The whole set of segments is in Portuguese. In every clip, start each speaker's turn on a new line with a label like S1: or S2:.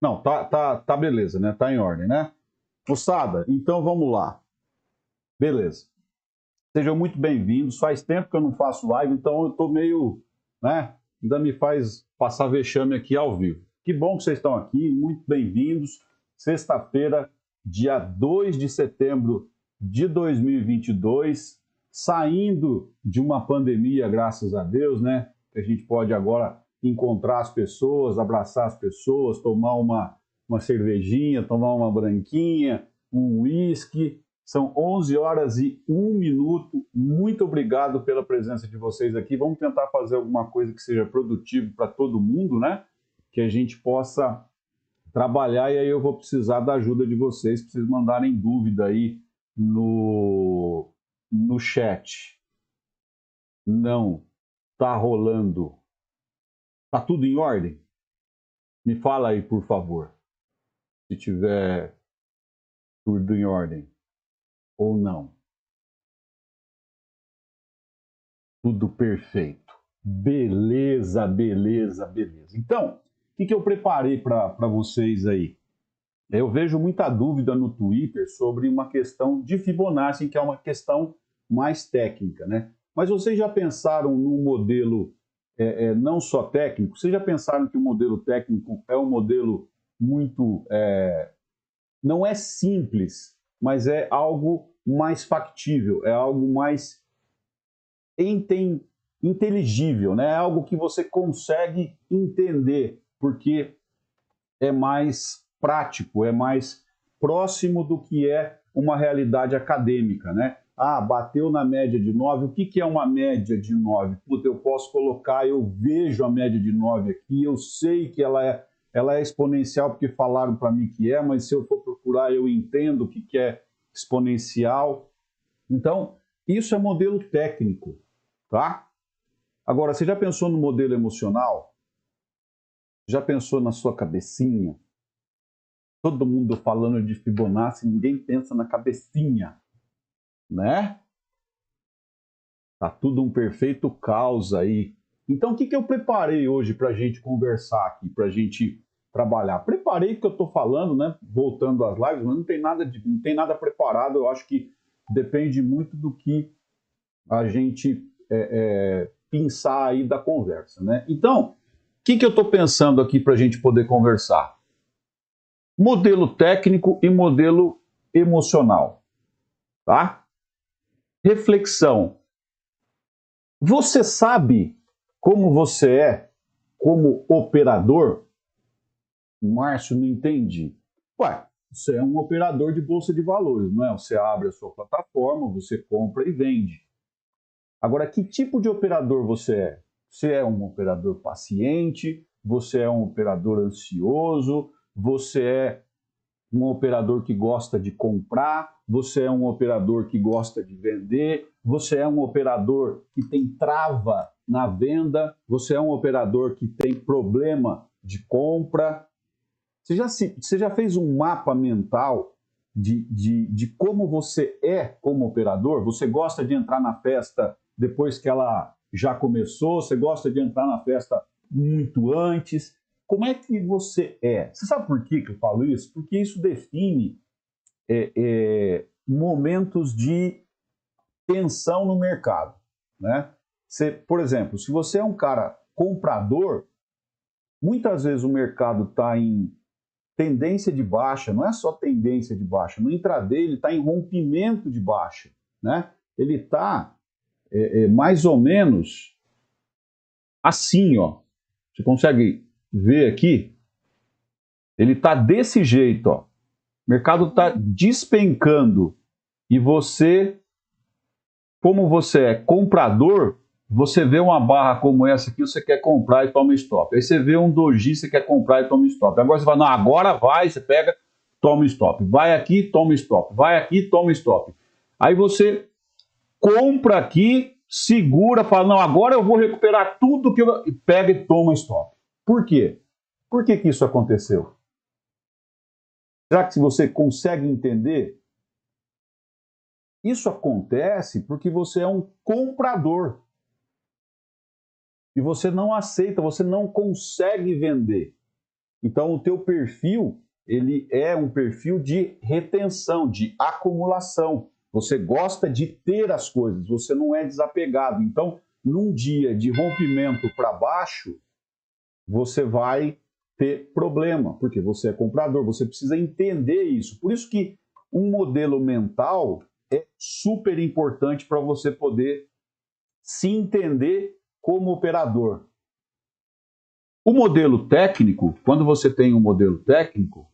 S1: Não, tá beleza, né? Tá em ordem, né? Moçada, então vamos lá. Beleza. Sejam muito bem-vindos. Faz tempo que eu não faço live, então eu tô meio, né? Ainda me faz passar vexame aqui ao vivo. Que bom que vocês estão aqui, muito bem-vindos. Sexta-feira, dia 2 de setembro de 2022, saindo de uma pandemia, graças a Deus, né? Que a gente pode agora encontrar as pessoas, abraçar as pessoas, tomar uma cervejinha, tomar uma branquinha, um uísque. São 11 horas e 1 minuto. Muito obrigado pela presença de vocês aqui. Vamos tentar fazer alguma coisa que seja produtivo para todo mundo, né? Que a gente possa trabalhar, e aí eu vou precisar da ajuda de vocês, para vocês mandarem dúvida aí no chat. Não tá rolando. Tá tudo em ordem? Me fala aí, por favor, se tiver tudo em ordem ou não. Tudo perfeito. Beleza, beleza, beleza. Então, o que eu preparei para vocês aí? Eu vejo muita dúvida no Twitter sobre uma questão de Fibonacci, que é uma questão mais técnica, né? Mas vocês já pensaram num modelo não só técnico? Vocês já pensaram que o modelo técnico é um modelo muito não é simples, mas é algo mais factível, é algo mais inteligível, né? É algo que você consegue entender, porque é mais prático, é mais próximo do que é uma realidade acadêmica, né? Ah, bateu na média de 9. O que é uma média de 9? Puta, eu posso colocar, eu vejo a média de 9 aqui, eu sei que ela é exponencial porque falaram para mim que é, mas se eu for procurar, eu entendo o que é exponencial. Então, isso é modelo técnico, tá? Agora, você já pensou no modelo emocional? Já pensou na sua cabecinha? Todo mundo falando de Fibonacci, ninguém pensa na cabecinha, né? Tá tudo um perfeito caos aí. Então, o que eu preparei hoje para a gente conversar aqui, para a gente trabalhar? Preparei porque eu estou falando, né? Voltando às lives, mas não tem nada preparado. Eu acho que depende muito do que a gente pensar aí da conversa, né? Então, o que eu estou pensando aqui para a gente poder conversar? Modelo técnico e modelo emocional, tá? Reflexão. Você sabe como você é como operador? O Márcio não entendi. Ué, você é um operador de bolsa de valores, não é? Você abre a sua plataforma, você compra e vende. Agora, que tipo de operador você é? Você é um operador paciente? Você é um operador ansioso? Você é um operador que gosta de comprar, você é um operador que gosta de vender, você é um operador que tem trava na venda, você é um operador que tem problema de compra. Você já fez um mapa mental de como você é como operador? Você gosta de entrar na festa depois que ela já começou? Você gosta de entrar na festa muito antes? Como é que você é? Você sabe por que eu falo isso? Porque isso define momentos de tensão no mercado, né? Por exemplo, se você é um cara comprador, muitas vezes o mercado está em tendência de baixa, não é só tendência de baixa, no intraday ele está em rompimento de baixa, né? Ele está mais ou menos assim, ó. Você consegue ver aqui? Ele está desse jeito, ó. O mercado está despencando e você, como você é comprador, você vê uma barra como essa aqui, você quer comprar e toma stop. Aí você vê um doji, você quer comprar e toma stop. Agora você fala, não, agora vai, você pega, toma stop. Vai aqui, toma stop. Vai aqui, toma stop. Aí você compra aqui, segura, fala, não, agora eu vou recuperar tudo que eu... Pega e toma stop. Por quê? Por que isso aconteceu? Será que se você consegue entender? Isso acontece porque você é um comprador. E você não aceita, você não consegue vender. Então, o teu perfil, ele é um perfil de retenção, de acumulação. Você gosta de ter as coisas, você não é desapegado. Então, num dia de rompimento para baixo, você vai ter problema, porque você é comprador, você precisa entender isso. Por isso que um modelo mental é super importante para você poder se entender como operador. O modelo técnico, quando você tem um modelo técnico,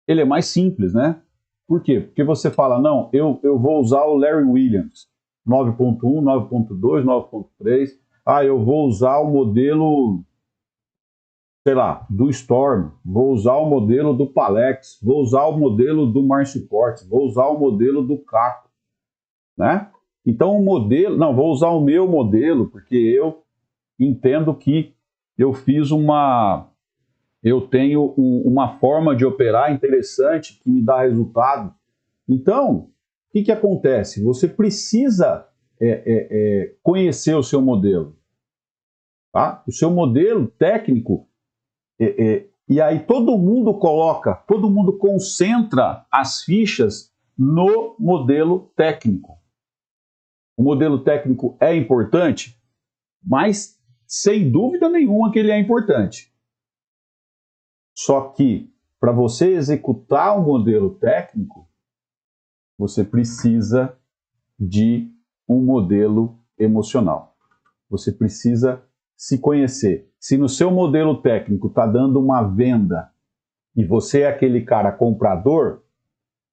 S1: ele é mais simples, né? Por quê? Porque você fala, não, eu vou usar o Larry Williams, 9.1, 9.2, 9.3. Ah, eu vou usar o modelo, sei lá, do Storm, vou usar o modelo do Palex, vou usar o modelo do Márcio Portes, vou usar o modelo do Caco, né? Então o modelo, não, vou usar o meu modelo, porque eu entendo que eu tenho uma forma de operar interessante que me dá resultado. Então, o que acontece? Você precisa conhecer o seu modelo. Tá? O seu modelo técnico, e aí todo mundo concentra as fichas no modelo técnico. O modelo técnico é importante, mas sem dúvida nenhuma que ele é importante. Só que, para você executar um modelo técnico, você precisa de um modelo emocional. Você precisa se conhecer. Se no seu modelo técnico está dando uma venda e você é aquele cara comprador,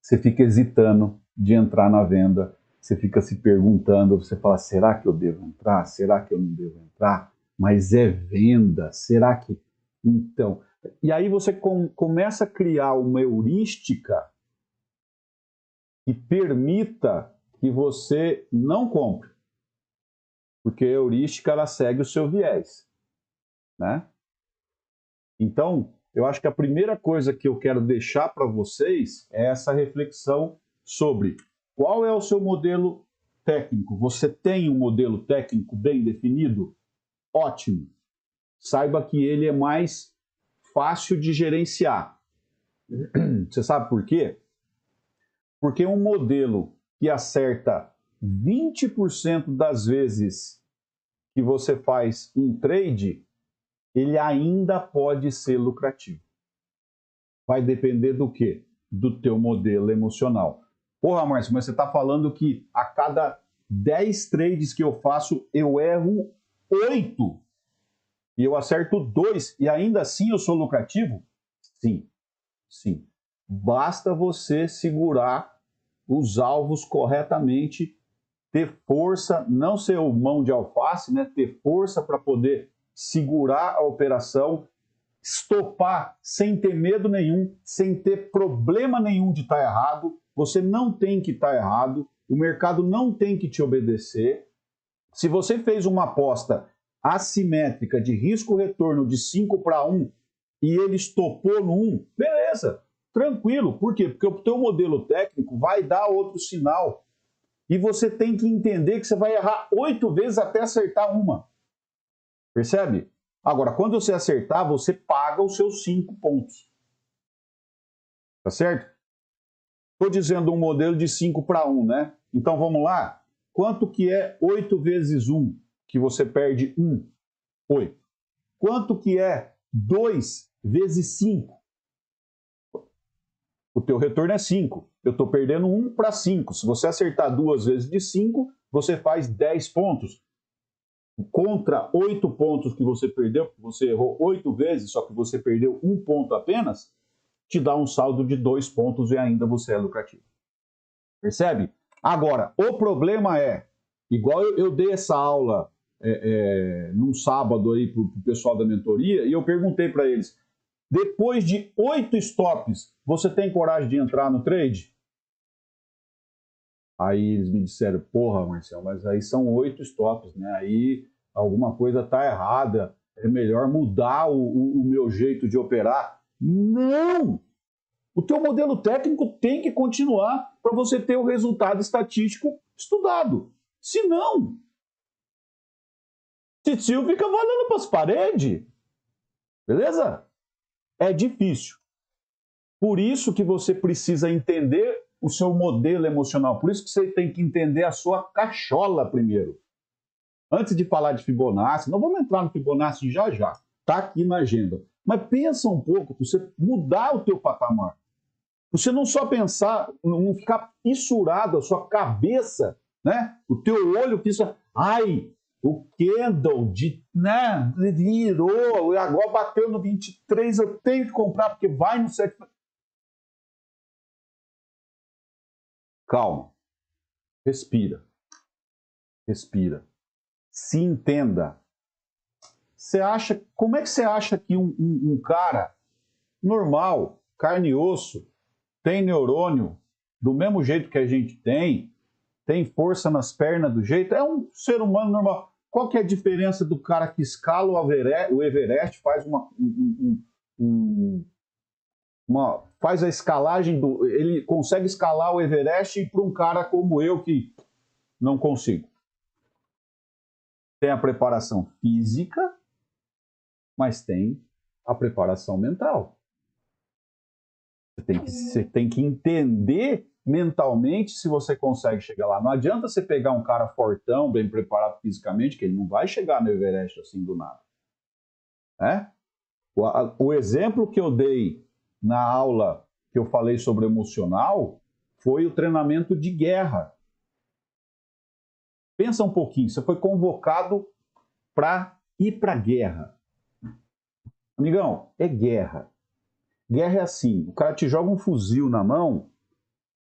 S1: você fica hesitando de entrar na venda, você fica se perguntando, você fala, será que eu devo entrar? Será que eu não devo entrar? Mas é venda, será que... Então, e aí você começa a criar uma heurística que permita que você não compre, porque a heurística ela segue o seu viés, né? Então, eu acho que a primeira coisa que eu quero deixar para vocês é essa reflexão sobre qual é o seu modelo técnico. Você tem um modelo técnico bem definido? Ótimo. Saiba que ele é mais fácil de gerenciar. Você sabe por quê? Porque um modelo que acerta 20% das vezes que você faz um trade, ele ainda pode ser lucrativo. Vai depender do quê? Do teu modelo emocional. Porra, Márcio, mas você está falando que a cada 10 trades que eu faço, eu erro 8 e eu acerto 2 e ainda assim eu sou lucrativo? Sim, sim. Basta você segurar os alvos corretamente, ter força, não ser o mão de alface, né? Ter força para poder segurar a operação, estopar sem ter medo nenhum, sem ter problema nenhum de estar errado. Você não tem que estar errado, o mercado não tem que te obedecer. Se você fez uma aposta assimétrica de risco-retorno de 5-1 e ele estopou no 1, beleza, tranquilo. Por quê? Porque o teu modelo técnico vai dar outro sinal. E você tem que entender que você vai errar 8 vezes até acertar uma. Percebe? Agora, quando você acertar, você paga os seus 5 pontos. Tá certo? Estou dizendo um modelo de 5-1, né? Então vamos lá? Quanto que é 8 vezes 1? Que você perde 1? 8. Quanto que é 2 vezes 5? O teu retorno é 5. Eu estou perdendo 1 para 5. Se você acertar 2 vezes de 5, você faz 10 pontos. Contra 8 pontos que você perdeu, você errou 8 vezes, só que você perdeu 1 ponto apenas, te dá um saldo de 2 pontos e ainda você é lucrativo. Percebe? Agora, o problema é, igual eu dei essa aula num sábado aí para o pessoal da mentoria, e eu perguntei para eles, depois de 8 stops, você tem coragem de entrar no trade? Aí eles me disseram, porra, Marcelo, mas aí são 8 stops, né? Aí alguma coisa está errada, é melhor mudar o meu jeito de operar. Não! O teu modelo técnico tem que continuar para você ter o resultado estatístico estudado. Se não, Titio fica falando para as paredes. Beleza? É difícil. Por isso que você precisa entender o seu modelo emocional. Por isso que você tem que entender a sua cachola primeiro. Antes de falar de Fibonacci, nós vamos entrar no Fibonacci já já. Está aqui na agenda. Mas pensa um pouco para você mudar o teu patamar. Você não só pensar, não ficar fissurado a sua cabeça, né? O teu olho pensa, ai, o candle virou, agora bateu no 23, eu tenho que comprar porque vai no 7. Calma, respira, respira, se entenda. Você acha, como é que você acha que um cara normal, carne e osso, tem neurônio do mesmo jeito que a gente tem força nas pernas do jeito, é um ser humano normal. Qual que é a diferença do cara que escala o Everest, faz faz a escalagem ele consegue escalar o Everest e para um cara como eu que não consigo? Tem a preparação física, mas tem a preparação mental. Você tem que entender mentalmente se você consegue chegar lá. Não adianta você pegar um cara fortão, bem preparado fisicamente, que ele não vai chegar no Everest assim do nada. Né? O exemplo que eu dei na aula que eu falei sobre emocional foi o treinamento de guerra. Pensa um pouquinho, você foi convocado para ir para a guerra. Amigão, é guerra. Guerra é assim, o cara te joga um fuzil na mão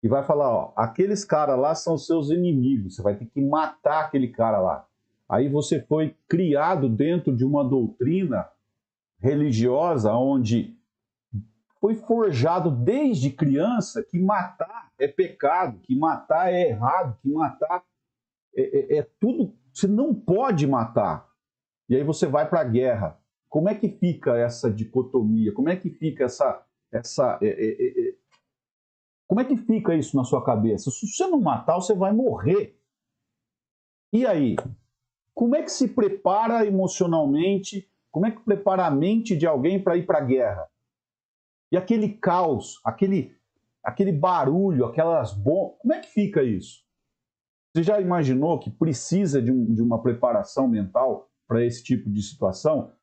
S1: e vai falar, ó, aqueles caras lá são seus inimigos, você vai ter que matar aquele cara lá. Aí você foi criado dentro de uma doutrina religiosa onde foi forjado desde criança que matar é pecado, que matar é errado, que matar é tudo, você não pode matar. E aí você vai para a guerra. Como é que fica essa dicotomia? Como é que fica como é que fica isso na sua cabeça? Se você não matar, você vai morrer. E aí? Como é que se prepara emocionalmente? Como é que prepara a mente de alguém para ir para a guerra? E aquele caos, aquele barulho, aquelas bombas, como é que fica isso? Você já imaginou que precisa de uma preparação mental para esse tipo de situação?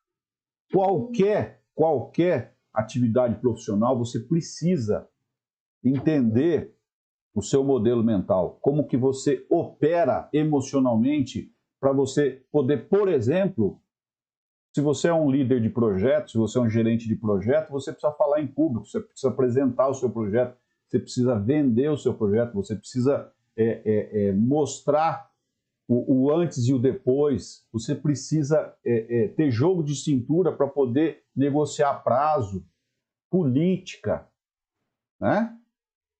S1: Qualquer atividade profissional, você precisa entender o seu modelo mental, como que você opera emocionalmente para você poder, por exemplo, se você é um líder de projeto, se você é um gerente de projeto, você precisa falar em público, você precisa apresentar o seu projeto, você precisa vender o seu projeto, você precisa mostrar o antes e o depois, você precisa ter jogo de cintura para poder negociar prazo, política, né?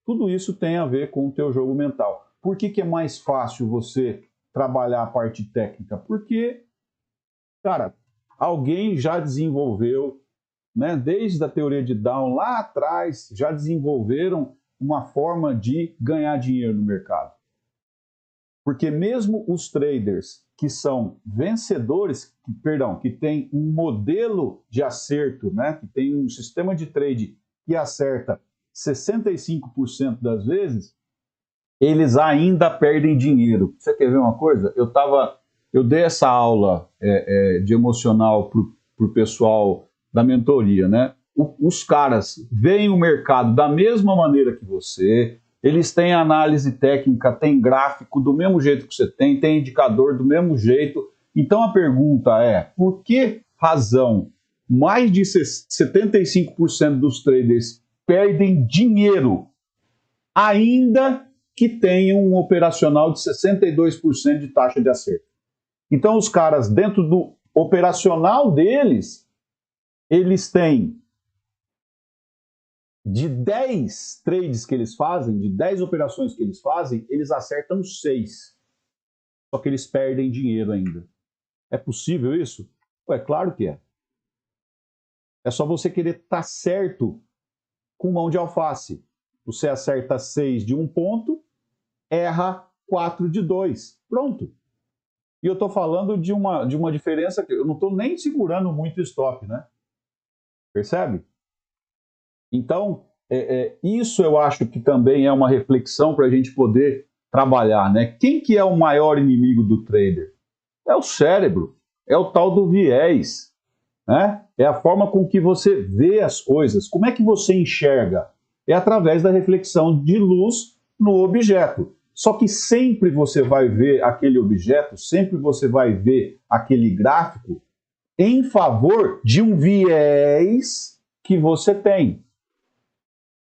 S1: Tudo isso tem a ver com o teu jogo mental. Por que é mais fácil você trabalhar a parte técnica? Porque, cara, alguém já desenvolveu, né, desde a teoria de Down lá atrás, já desenvolveram uma forma de ganhar dinheiro no mercado. Porque mesmo os traders que são vencedores, que têm um modelo de acerto, né, que tem um sistema de trade que acerta 65% das vezes, eles ainda perdem dinheiro. Você quer ver uma coisa? Eu dei essa aula de emocional para o pessoal da mentoria, né? Os caras veem o mercado da mesma maneira que você, eles têm análise técnica, tem gráfico do mesmo jeito que você tem indicador do mesmo jeito. Então a pergunta é, por que razão mais de 75% dos traders perdem dinheiro, ainda que tenham um operacional de 62% de taxa de acerto? Então os caras, dentro do operacional deles, eles têm de 10 trades que eles fazem, de 10 operações que eles fazem, eles acertam 6. Só que eles perdem dinheiro ainda. É possível isso? É claro que é. É só você querer estar certo com mão de alface. Você acerta 6 de um ponto, erra 4 de 2. Pronto. E eu estou falando de uma diferença que eu não estou nem segurando muito stop, né? Percebe? Então, isso eu acho que também é uma reflexão para a gente poder trabalhar, né? Quem que é o maior inimigo do trader? É o cérebro, é o tal do viés, né? É a forma com que você vê as coisas. Como é que você enxerga? É através da reflexão de luz no objeto. Só que sempre você vai ver aquele objeto, sempre você vai ver aquele gráfico em favor de um viés que você tem.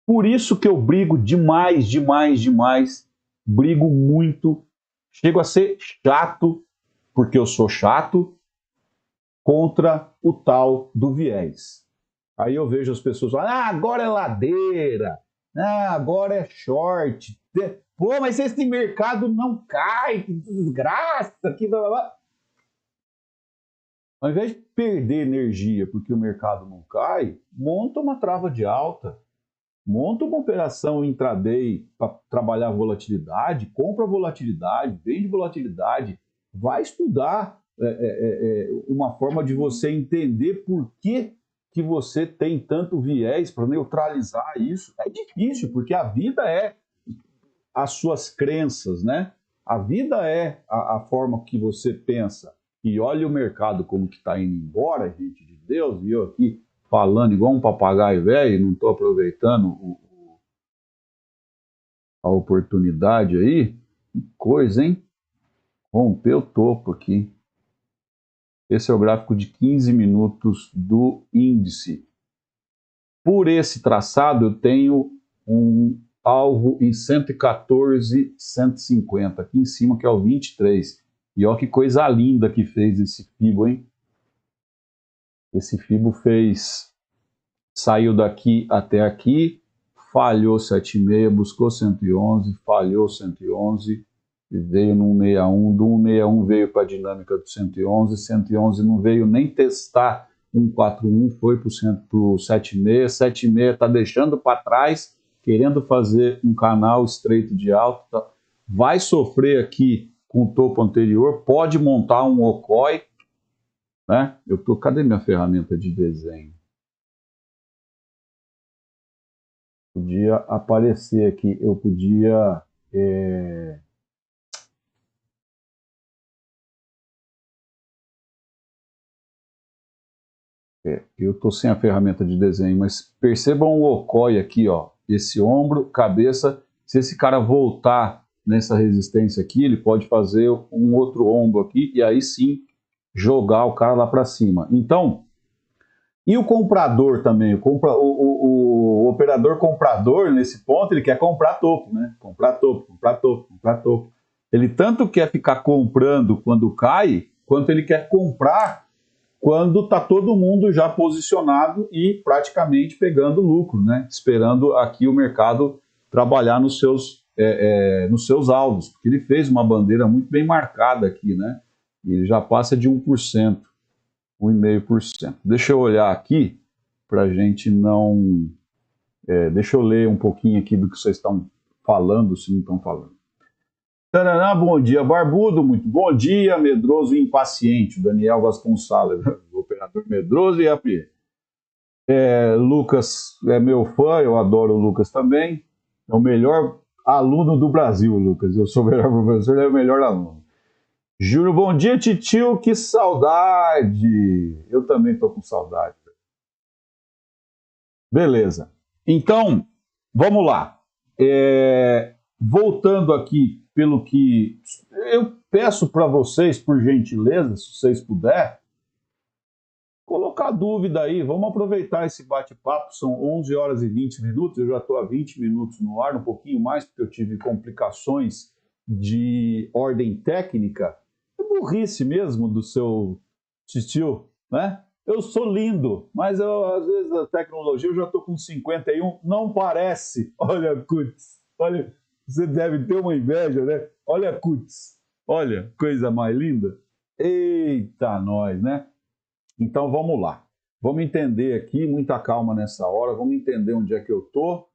S1: Por isso que eu brigo demais, demais, demais. Brigo muito. Chego a ser chato, porque eu sou chato, contra o tal do viés. Aí eu vejo as pessoas falando, agora é ladeira, agora é short. Pô, mas esse mercado não cai, que desgraça, que blá, blá, blá. Ao invés de perder energia porque o mercado não cai, monta uma trava de alta. Monta uma operação intraday para trabalhar volatilidade, compra volatilidade, vende volatilidade, vai estudar uma forma de você entender por que você tem tanto viés para neutralizar isso. É difícil, porque a vida é as suas crenças, né? A vida é a forma que você pensa. E olha o mercado como que está indo embora, gente de Deus, e eu aqui falando igual um papagaio velho, não estou aproveitando a oportunidade aí. Que coisa, hein? Rompeu o topo aqui. Esse é o gráfico de 15 minutos do índice. Por esse traçado, eu tenho um alvo em 114, 150, aqui em cima, que é o 23. E olha que coisa linda que fez esse Fibo, hein? Esse Fibo saiu daqui até aqui, falhou 7,6, buscou 111, falhou 111, e veio no 161, do 161 veio para a dinâmica do 111, 111 não veio nem testar 141, foi para o 76, 76 está deixando para trás, querendo fazer um canal estreito de alta, vai sofrer aqui com o topo anterior, pode montar um Okoi, né? Cadê minha ferramenta de desenho? Podia aparecer aqui, eu podia eu estou sem a ferramenta de desenho, mas percebam o Okoi aqui, ó, esse ombro, cabeça, se esse cara voltar nessa resistência aqui, ele pode fazer um outro ombro aqui e aí sim jogar o cara lá para cima. Então, e o comprador também, o operador comprador, nesse ponto, ele quer comprar topo, né? Comprar topo, comprar topo, comprar topo. Ele tanto quer ficar comprando quando cai, quanto ele quer comprar quando está todo mundo já posicionado e praticamente pegando lucro, né? Esperando aqui o mercado trabalhar nos seus alvos, porque ele fez uma bandeira muito bem marcada aqui, né? E ele já passa de 1%, 1,5%. Deixa eu olhar aqui para a gente não... deixa eu ler um pouquinho aqui do que vocês estão falando, se não estão falando. Taraná, bom dia, Barbudo, muito bom dia, medroso e impaciente, Daniel Vasconcelos, operador medroso e AP. Lucas é meu fã, eu adoro o Lucas também, é o melhor aluno do Brasil, Lucas, eu sou o melhor professor, ele é o melhor aluno. Júlio, bom dia, titio, que saudade, eu também estou com saudade. Beleza, então, vamos lá, voltando aqui pelo que eu peço para vocês, por gentileza, se vocês puderem, colocar dúvida aí, vamos aproveitar esse bate-papo, são 11 horas e 20 minutos, eu já estou há 20 minutos no ar, um pouquinho mais, porque eu tive complicações de ordem técnica, é burrice mesmo do seu titio, né? Eu sou lindo, mas às vezes a tecnologia, eu já estou com 51, não parece, olha, Kutz, olha, você deve ter uma inveja, né? Olha, Kutz, olha, coisa mais linda. Eita, nós, né? Então vamos lá. Vamos entender aqui, muita calma nessa hora, vamos entender onde é que eu estou.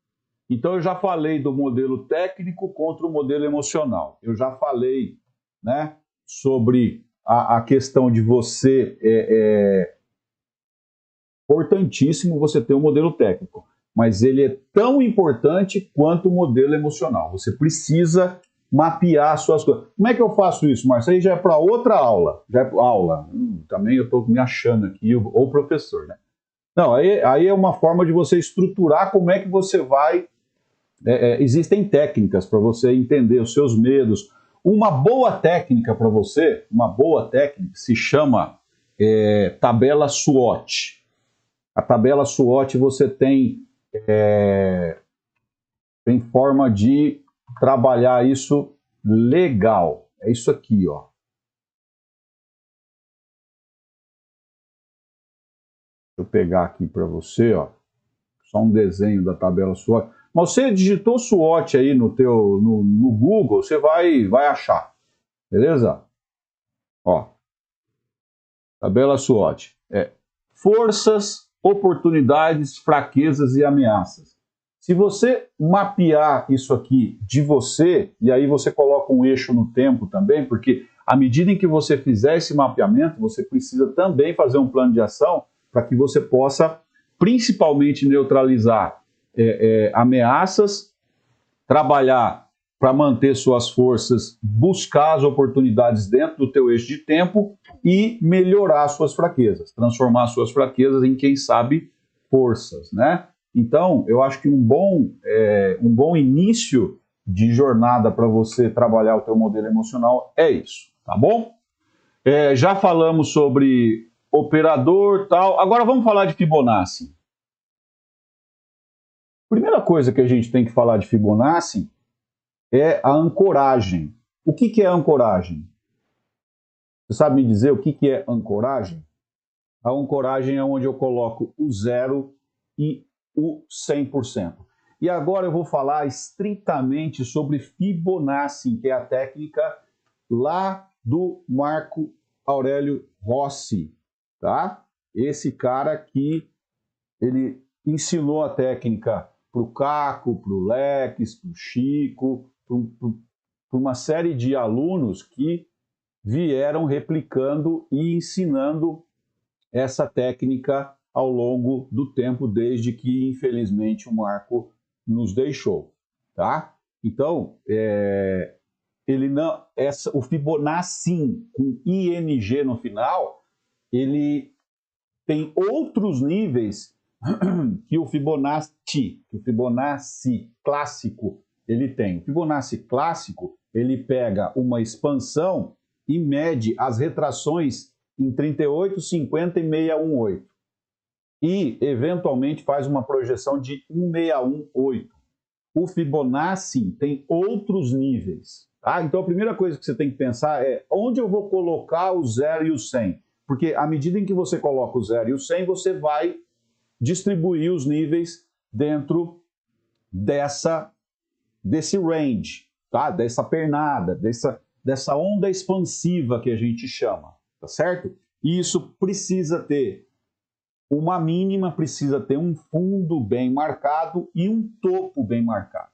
S1: Então eu já falei do modelo técnico contra o modelo emocional. Eu já falei, né, sobre a questão de você importantíssimo você ter um modelo técnico, mas ele é tão importante quanto o modelo emocional. Você precisa mapear suas coisas. Como é que eu faço isso, Marcelo? Aí já é para outra aula. Já é aula. Também eu estou me achando aqui, ou professor, né? Não, aí é uma forma de você estruturar como é que você vai. Existem técnicas para você entender os seus medos. Uma boa técnica para você, uma boa técnica, se chama tabela SWOT. A tabela SWOT você tem forma de trabalhar isso legal. É isso aqui, ó. Deixa eu pegar aqui para você, ó. Só um desenho da tabela SWOT. Mas você digitou SWOT aí no Google, você vai achar. Beleza? Ó. Tabela SWOT. Forças, oportunidades, fraquezas e ameaças. Se você mapear isso aqui de você, e aí você coloca um eixo no tempo também, porque à medida em que você fizer esse mapeamento, você precisa também fazer um plano de ação para que você possa, principalmente, neutralizar ameaças, trabalhar para manter suas forças, buscar as oportunidades dentro do teu eixo de tempo e melhorar suas fraquezas, transformar suas fraquezas em, quem sabe, forças, né? Então, eu acho que um bom início de jornada para você trabalhar o teu modelo emocional é isso, tá bom? Já falamos sobre operador, tal. Agora vamos falar de Fibonacci. Primeira coisa que a gente tem que falar de Fibonacci é a ancoragem. O que é ancoragem? Você sabe me dizer o que é ancoragem? A ancoragem é onde eu coloco o 0 e o 100%. E agora eu vou falar estritamente sobre Fibonacci, que é a técnica lá do Marco Aurélio Rossi, tá? Esse cara que ele ensinou a técnica para o Caco, para o Lex, para o Chico, para uma série de alunos que vieram replicando e ensinando essa técnica ao longo do tempo, desde que, infelizmente, o Marco nos deixou, tá? Então, o Fibonacci, com ING no final, ele tem outros níveis que o Fibonacci clássico, ele tem. O Fibonacci clássico, ele pega uma expansão e mede as retrações em 38, 50 e 618. E, eventualmente, faz uma projeção de 1618. O Fibonacci tem outros níveis. Tá? Então, a primeira coisa que você tem que pensar é onde eu vou colocar o 0 e o 100. Porque, à medida em que você coloca o 0 e o 100, você vai distribuir os níveis dentro desse range, tá? Dessa pernada, dessa onda expansiva que a gente chama, tá certo? E isso precisa ter uma mínima, precisa ter um fundo bem marcado e um topo bem marcado,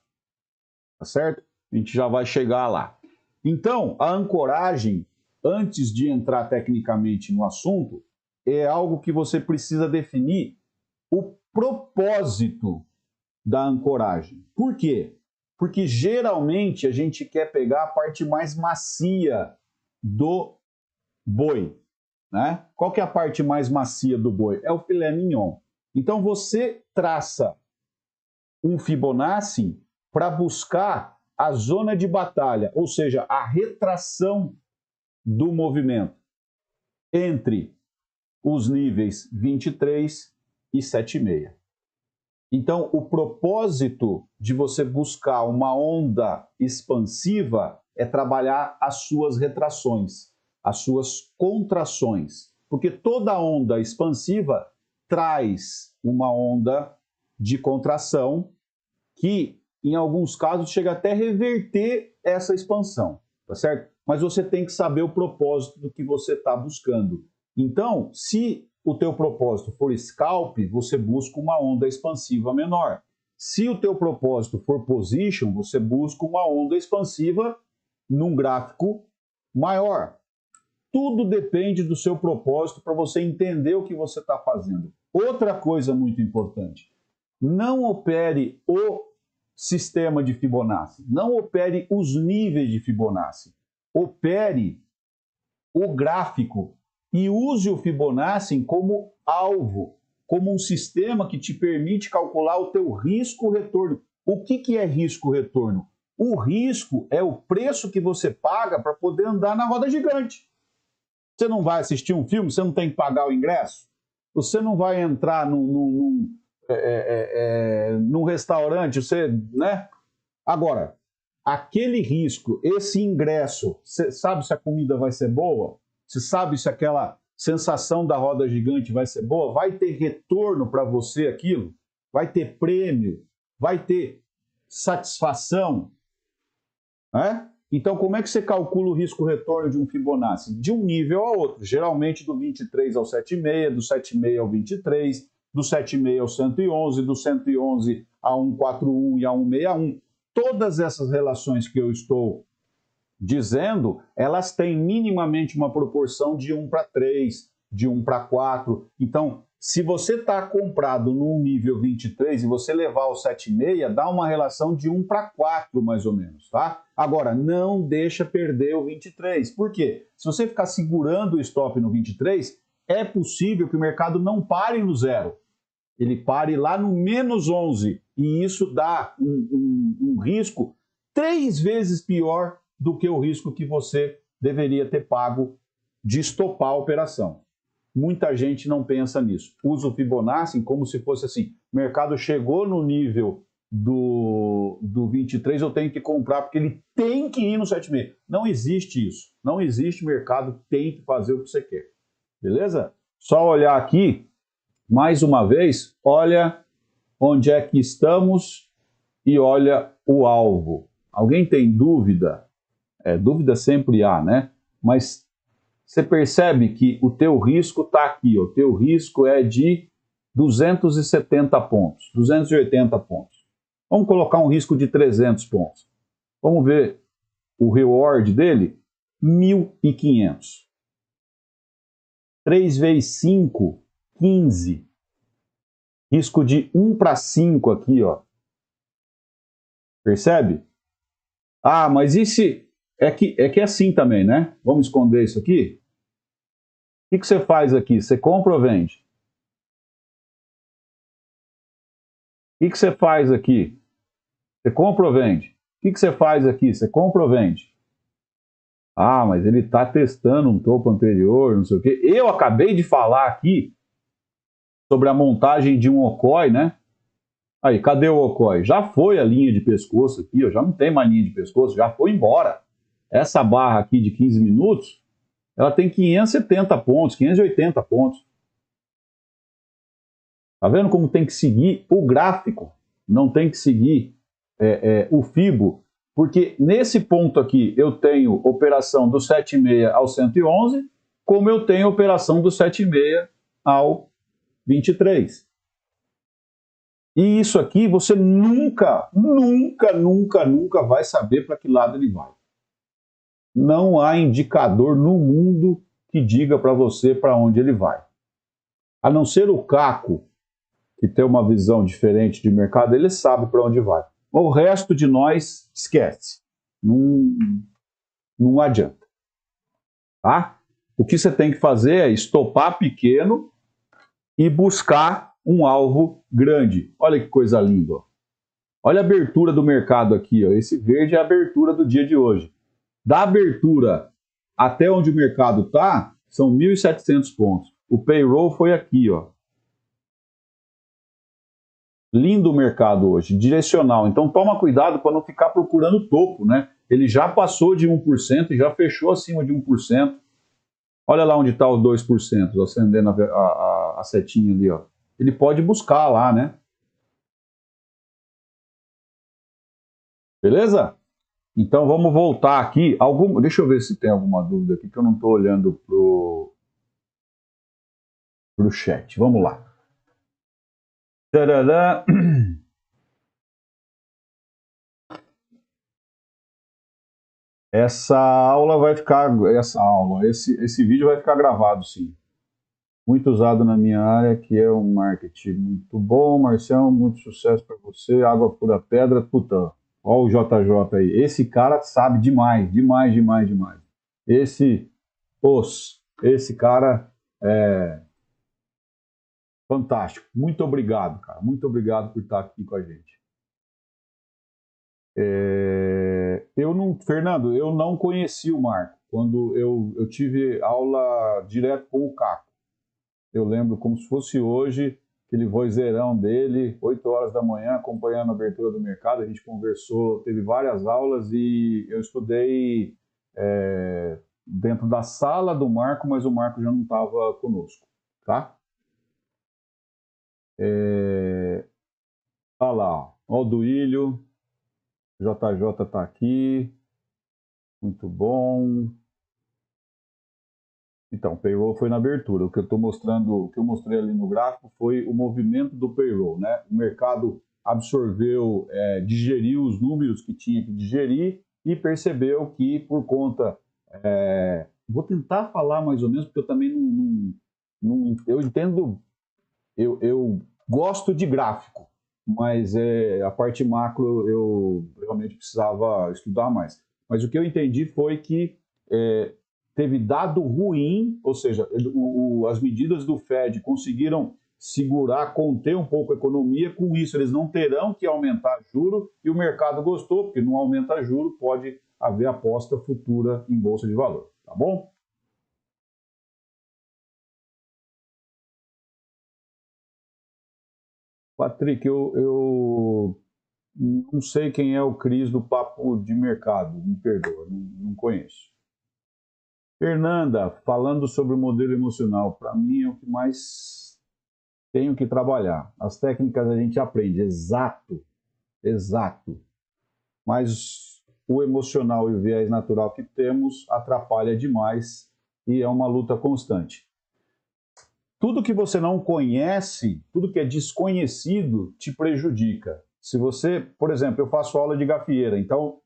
S1: tá certo? A gente já vai chegar lá. Então, a ancoragem, antes de entrar tecnicamente no assunto, é algo que você precisa definir o propósito da ancoragem. Por quê? Porque geralmente a gente quer pegar a parte mais macia do boi, né? Qual que é a parte mais macia do boi? É o filé mignon. Então você traça um Fibonacci para buscar a zona de batalha, ou seja, a retração do movimento entre os níveis 23 e 7,6. Então, o propósito de você buscar uma onda expansiva é trabalhar as suas retrações, as suas contrações. Porque toda onda expansiva traz uma onda de contração que, em alguns casos, chega até a reverter essa expansão, tá certo? Mas você tem que saber o propósito do que você está buscando. Então, se o teu propósito for scalp, você busca uma onda expansiva menor. Se o teu propósito for position, você busca uma onda expansiva num gráfico maior. Tudo depende do seu propósito para você entender o que você está fazendo. Outra coisa muito importante, não opere o sistema de Fibonacci, não opere os níveis de Fibonacci, opere o gráfico e use o Fibonacci como alvo, como um sistema que te permite calcular o teu risco-retorno. O que é risco-retorno? O risco é o preço que você paga para poder andar na roda gigante. Você não vai assistir um filme, você não tem que pagar o ingresso? Você não vai entrar num restaurante, você, né? Agora, aquele risco, esse ingresso, você sabe se a comida vai ser boa? Você sabe se aquela sensação da roda gigante vai ser boa? Vai ter retorno para você aquilo? Vai ter prêmio? Vai ter satisfação? Né? Então, como é que você calcula o risco-retorno de um Fibonacci? De um nível ao outro, geralmente do 23 ao 7,5, do 7,5 ao 23, do 7,5 ao 111, do 111 a 141 e a 161. Todas essas relações que eu estou dizendo, elas têm minimamente uma proporção de 1 para 3, de 1 para 4. Então, se você está comprado no nível 23 e você levar o 7,6, dá uma relação de 1 para 4, mais ou menos, tá? Agora, não deixa perder o 23. Por quê? Se você ficar segurando o stop no 23, é possível que o mercado não pare no zero. Ele pare lá no menos 11. E isso dá um risco 3 vezes pior do que o risco que você deveria ter pago de estopar a operação. Muita gente não pensa nisso. Usa o Fibonacci como se fosse assim, o mercado chegou no nível do 23, eu tenho que comprar porque ele tem que ir no 7,5. Não existe isso. Não existe mercado tem que fazer o que você quer. Beleza? Só olhar aqui, mais uma vez, olha onde é que estamos e olha o alvo. Alguém tem dúvida? Dúvida sempre há, né? Mas você percebe que o teu risco está aqui, o teu risco é de 270 pontos, 280 pontos. Vamos colocar um risco de 300 pontos. Vamos ver o reward dele, 1.500. 3 vezes 5, 15. Risco de 1 para 5 aqui, ó. Percebe? Ah, mas e se... É que é assim também, né? Vamos esconder isso aqui? O que você faz aqui? Você compra ou vende? O que você faz aqui? Você compra ou vende? O que você faz aqui? Você compra ou vende? Ah, mas ele está testando um topo anterior, não sei o quê. Eu acabei de falar aqui sobre a montagem de um Okoi, né? Aí, cadê o Okoi? Já foi a linha de pescoço aqui, ó, já não tem mais linha de pescoço, já foi embora. Essa barra aqui de 15 minutos, ela tem 570 pontos, 580 pontos. Tá vendo como tem que seguir o gráfico? Não tem que seguir o Fibo, porque nesse ponto aqui eu tenho operação do 7,6 ao 111, como eu tenho operação do 7,6 ao 23. E isso aqui você nunca vai saber para que lado ele vai. Não há indicador no mundo que diga para você para onde ele vai. A não ser o Caco, que tem uma visão diferente de mercado, ele sabe para onde vai. O resto de nós, esquece. Não adianta. Tá? O que você tem que fazer é estopar pequeno e buscar um alvo grande. Olha que coisa linda. Ó. Olha a abertura do mercado aqui. Ó. Esse verde é a abertura do dia de hoje. Da abertura até onde o mercado está, são 1.700 pontos. O payroll foi aqui, ó. Lindo o mercado hoje, direcional. Então toma cuidado para não ficar procurando topo, né? Ele já passou de 1% e já fechou acima de 1%. Olha lá onde está os 2%, acendendo a setinha ali, ó. Ele pode buscar lá, né? Beleza? Então vamos voltar aqui. Deixa eu ver se tem alguma dúvida aqui, que eu não estou olhando pro chat. Vamos lá. Tadadá. Essa aula vai ficar. Esse vídeo vai ficar gravado, sim. muito usado na minha área, que é um marketing muito bom. Marcião, muito sucesso para você. Água pura pedra, puta. Olha o JJ aí. Esse cara sabe demais, demais, demais, demais. Esse cara é fantástico. Muito obrigado, cara. Muito obrigado por estar aqui com a gente. Fernando, eu não conheci o Marco. Quando eu tive aula direto com o Caco. Eu lembro como se fosse hoje, aquele vozeirão dele, 8 horas da manhã, acompanhando a abertura do mercado. A gente conversou, teve várias aulas e eu estudei dentro da sala do Marco, mas o Marco já não estava conosco, tá? Olha lá, ó o Duílio, JJ está aqui, muito bom. Então, o payroll foi na abertura. O que eu estou mostrando, o que eu mostrei ali no gráfico foi o movimento do payroll, né? O mercado absorveu, digeriu os números que tinha que digerir e percebeu que por conta, vou tentar falar mais ou menos porque eu também não eu entendo, eu gosto de gráfico, mas a parte macro eu realmente precisava estudar mais. Mas o que eu entendi foi que teve dado ruim, ou seja, as medidas do Fed conseguiram segurar, conter um pouco a economia, com isso eles não terão que aumentar juro e o mercado gostou, porque não aumenta juro, pode haver aposta futura em bolsa de valor, tá bom? Patrick, eu não sei quem é o Cris do Papo de Mercado, me perdoa, não conheço. Fernanda, falando sobre o modelo emocional, para mim é o que mais tenho que trabalhar. As técnicas a gente aprende, exato, exato. Mas o emocional e o viés natural que temos atrapalha demais e é uma luta constante. Tudo que você não conhece, tudo que é desconhecido, te prejudica. Se você, por exemplo, eu faço aula de gafieira, então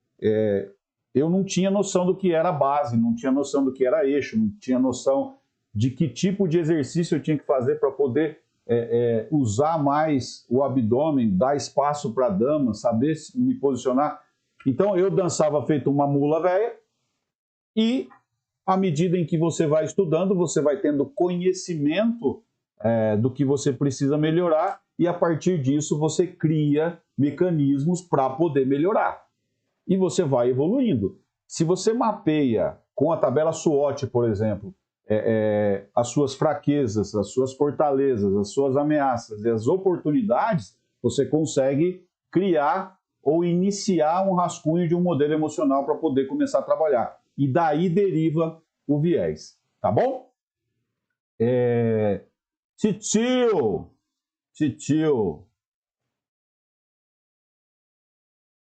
S1: eu não tinha noção do que era base, não tinha noção do que era eixo, não tinha noção de que tipo de exercício eu tinha que fazer para poder usar mais o abdômen, dar espaço para a dama, saber me posicionar. Então eu dançava feito uma mula velha e à medida em que você vai estudando, você vai tendo conhecimento do que você precisa melhorar e a partir disso você cria mecanismos para poder melhorar. E você vai evoluindo. Se você mapeia com a tabela SWOT, por exemplo, as suas fraquezas, as suas fortalezas, as suas ameaças e as oportunidades, você consegue criar ou iniciar um rascunho de um modelo emocional para poder começar a trabalhar. E daí deriva o viés, tá bom? Titio,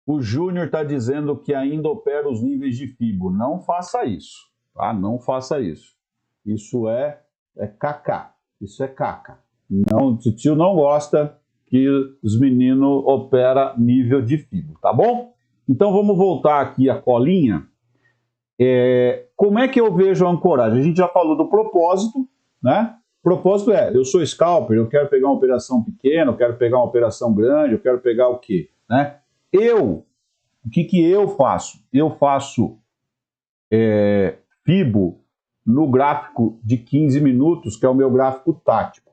S1: o Júnior está dizendo que ainda opera os níveis de FIBO. Não faça isso, tá? Não faça isso. Isso é caca. Isso é caca. Não, o tio não gosta que os meninos operam nível de FIBO, tá bom? Então vamos voltar aqui a colinha. Como é que eu vejo a ancoragem? A gente já falou do propósito, né? O propósito eu sou scalper, eu quero pegar uma operação pequena, eu quero pegar uma operação grande, eu quero pegar o quê? Né? O que eu faço? Eu faço FIBO no gráfico de 15 minutos, que é o meu gráfico tático.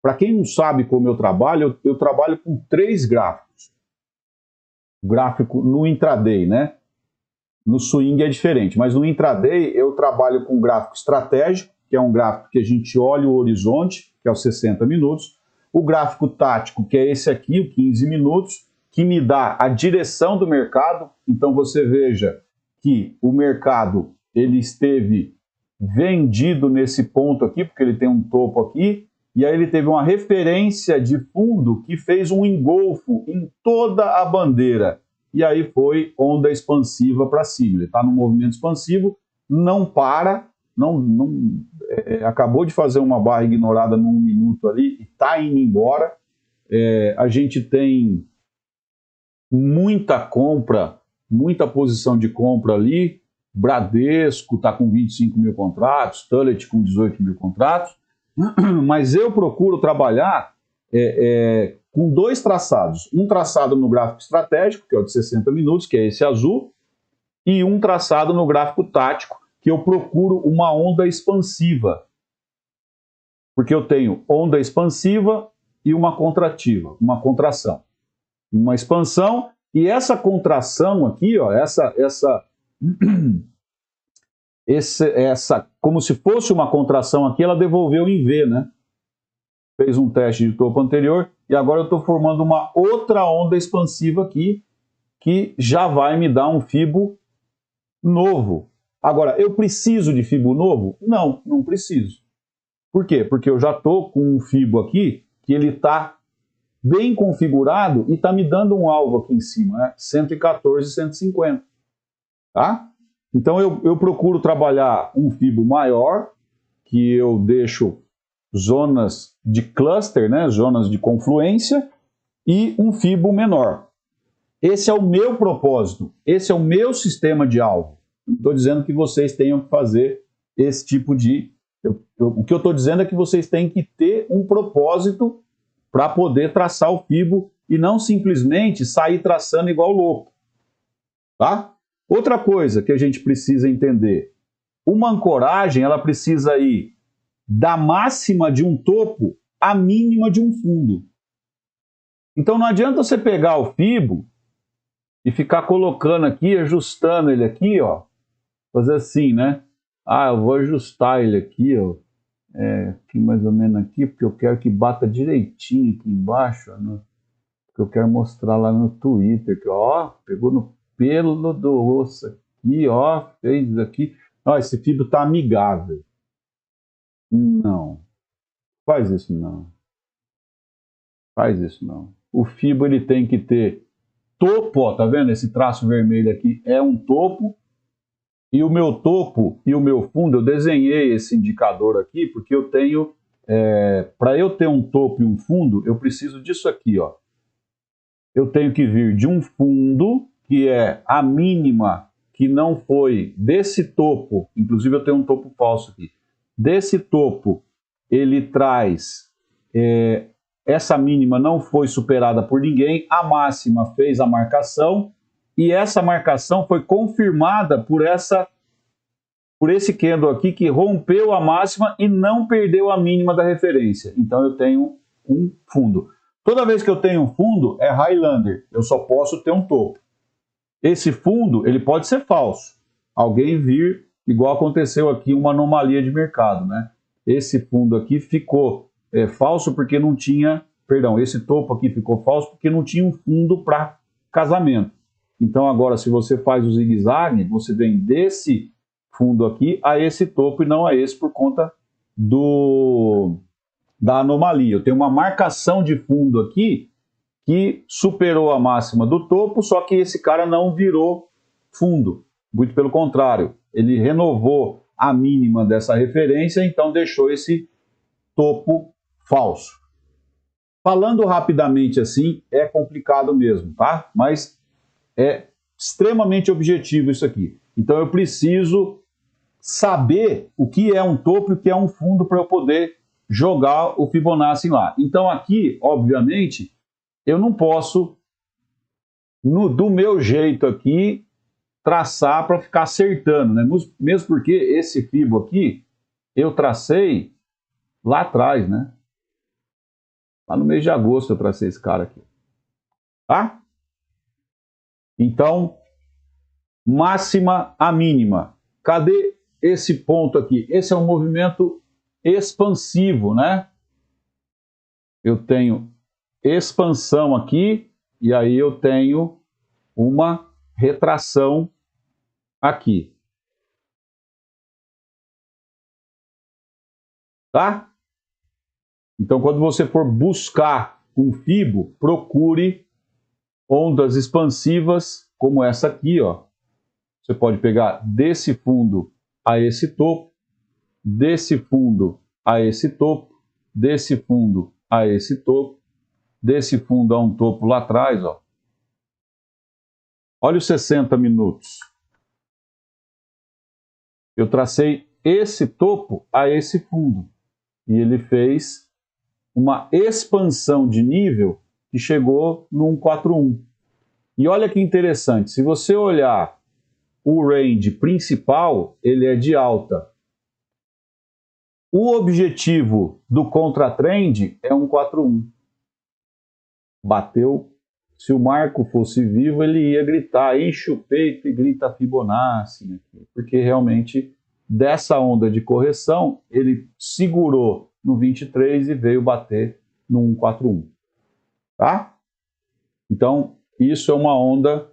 S1: Para quem não sabe como eu trabalho, eu trabalho com 3 gráficos. O gráfico no intraday, né? No swing é diferente, mas no intraday eu trabalho com um gráfico estratégico, que é um gráfico que a gente olha o horizonte, que é os 60 minutos. O gráfico tático, que é esse aqui, o 15 minutos, que me dá a direção do mercado. Então você veja que o mercado ele esteve vendido nesse ponto aqui, porque ele tem um topo aqui, e aí ele teve uma referência de fundo que fez um engolfo em toda a bandeira. E aí foi onda expansiva para cima. Ele está no movimento expansivo, não para, acabou de fazer uma barra ignorada num minuto ali e está indo embora. A gente tem muita compra, muita posição de compra ali. Bradesco está com 25 mil contratos, Tullet com 18 mil contratos. Mas eu procuro trabalhar com dois traçados. Um traçado no gráfico estratégico, que é o de 60 minutos, que é esse azul, e um traçado no gráfico tático, que eu procuro uma onda expansiva. Porque eu tenho onda expansiva e uma contrativa, uma contração. Uma expansão, e essa contração aqui, ó, como se fosse uma contração aqui, ela devolveu em V, né? Fez um teste de topo anterior, e agora eu estou formando uma outra onda expansiva aqui, que já vai me dar um fibo novo. Agora, eu preciso de fibo novo? Não, não preciso. Por quê? Porque eu já estou com um fibo aqui, que ele está bem configurado e está me dando um alvo aqui em cima, né? 114, 150. Tá? Então eu procuro trabalhar um fibo maior, que eu deixo zonas de cluster, né? Zonas de confluência, e um fibo menor. Esse é o meu propósito, esse é o meu sistema de alvo. Não estou dizendo que vocês tenham que fazer esse tipo de... O que eu estou dizendo é que vocês têm que ter um propósito para poder traçar o fibo e não simplesmente sair traçando igual louco. Tá? Outra coisa que a gente precisa entender, uma ancoragem ela precisa ir da máxima de um topo à mínima de um fundo. Então não adianta você pegar o fibo e ficar colocando aqui, ajustando ele aqui, ó, fazer assim, né? Ah, eu vou ajustar ele aqui, ó, aqui mais ou menos aqui, porque eu quero que bata direitinho aqui embaixo, ó, que eu quero mostrar lá no Twitter, que ó, pegou no pelo do osso aqui, ó, fez aqui. Ó, esse fibo tá amigável. Não, faz isso não. Faz isso não. O fibo ele tem que ter topo, ó, tá vendo? Esse traço vermelho aqui é um topo, e o meu topo e o meu fundo, eu desenhei esse indicador aqui, porque eu tenho, para eu ter um topo e um fundo, eu preciso disso aqui, ó. Eu tenho que vir de um fundo, que é a mínima, que não foi desse topo, inclusive eu tenho um topo falso aqui, desse topo ele traz, essa mínima não foi superada por ninguém, a máxima fez a marcação, e essa marcação foi confirmada por esse candle aqui, que rompeu a máxima e não perdeu a mínima da referência. Então eu tenho um fundo. Toda vez que eu tenho um fundo, é Highlander. Eu só posso ter um topo. Esse fundo, ele pode ser falso. Alguém vir, igual aconteceu aqui, uma anomalia de mercado, né? Esse fundo aqui ficou falso porque não tinha... Perdão, esse topo aqui ficou falso porque não tinha um fundo para casamento. Então agora, se você faz o zigue-zague, você vem desse fundo aqui a esse topo e não a esse por conta da anomalia. Eu tenho uma marcação de fundo aqui que superou a máxima do topo, só que esse cara não virou fundo. Muito pelo contrário, ele renovou a mínima dessa referência, então deixou esse topo falso. Falando rapidamente assim, é complicado mesmo, tá? Mas é extremamente objetivo isso aqui. Então eu preciso saber o que é um topo e o que é um fundo para eu poder jogar o Fibonacci lá. Então aqui, obviamente, eu não posso, do meu jeito aqui, traçar para ficar acertando, né? Mesmo porque esse Fibo aqui, eu tracei lá atrás, né? Lá no mês de agosto eu tracei esse cara aqui. Tá? Então, máxima a mínima. Cadê esse ponto aqui? Esse é um movimento expansivo, né? Eu tenho expansão aqui e aí eu tenho uma retração aqui. Tá? Então, quando você for buscar um Fibo, procure ondas expansivas como essa aqui, ó. Você pode pegar desse fundo a esse topo, desse fundo a esse topo, desse fundo a esse topo, desse fundo a um topo lá atrás, ó. Olha os 60 minutos. Eu tracei esse topo a esse fundo. E ele fez uma expansão de nível que chegou no 141. E olha que interessante, se você olhar o range principal, ele é de alta. O objetivo do contratrend é 141. Bateu. Se o Marco fosse vivo, ele ia gritar, enche o peito e grita Fibonacci, né? Porque realmente dessa onda de correção, ele segurou no 23 e veio bater no 141. Tá? Então, isso é uma onda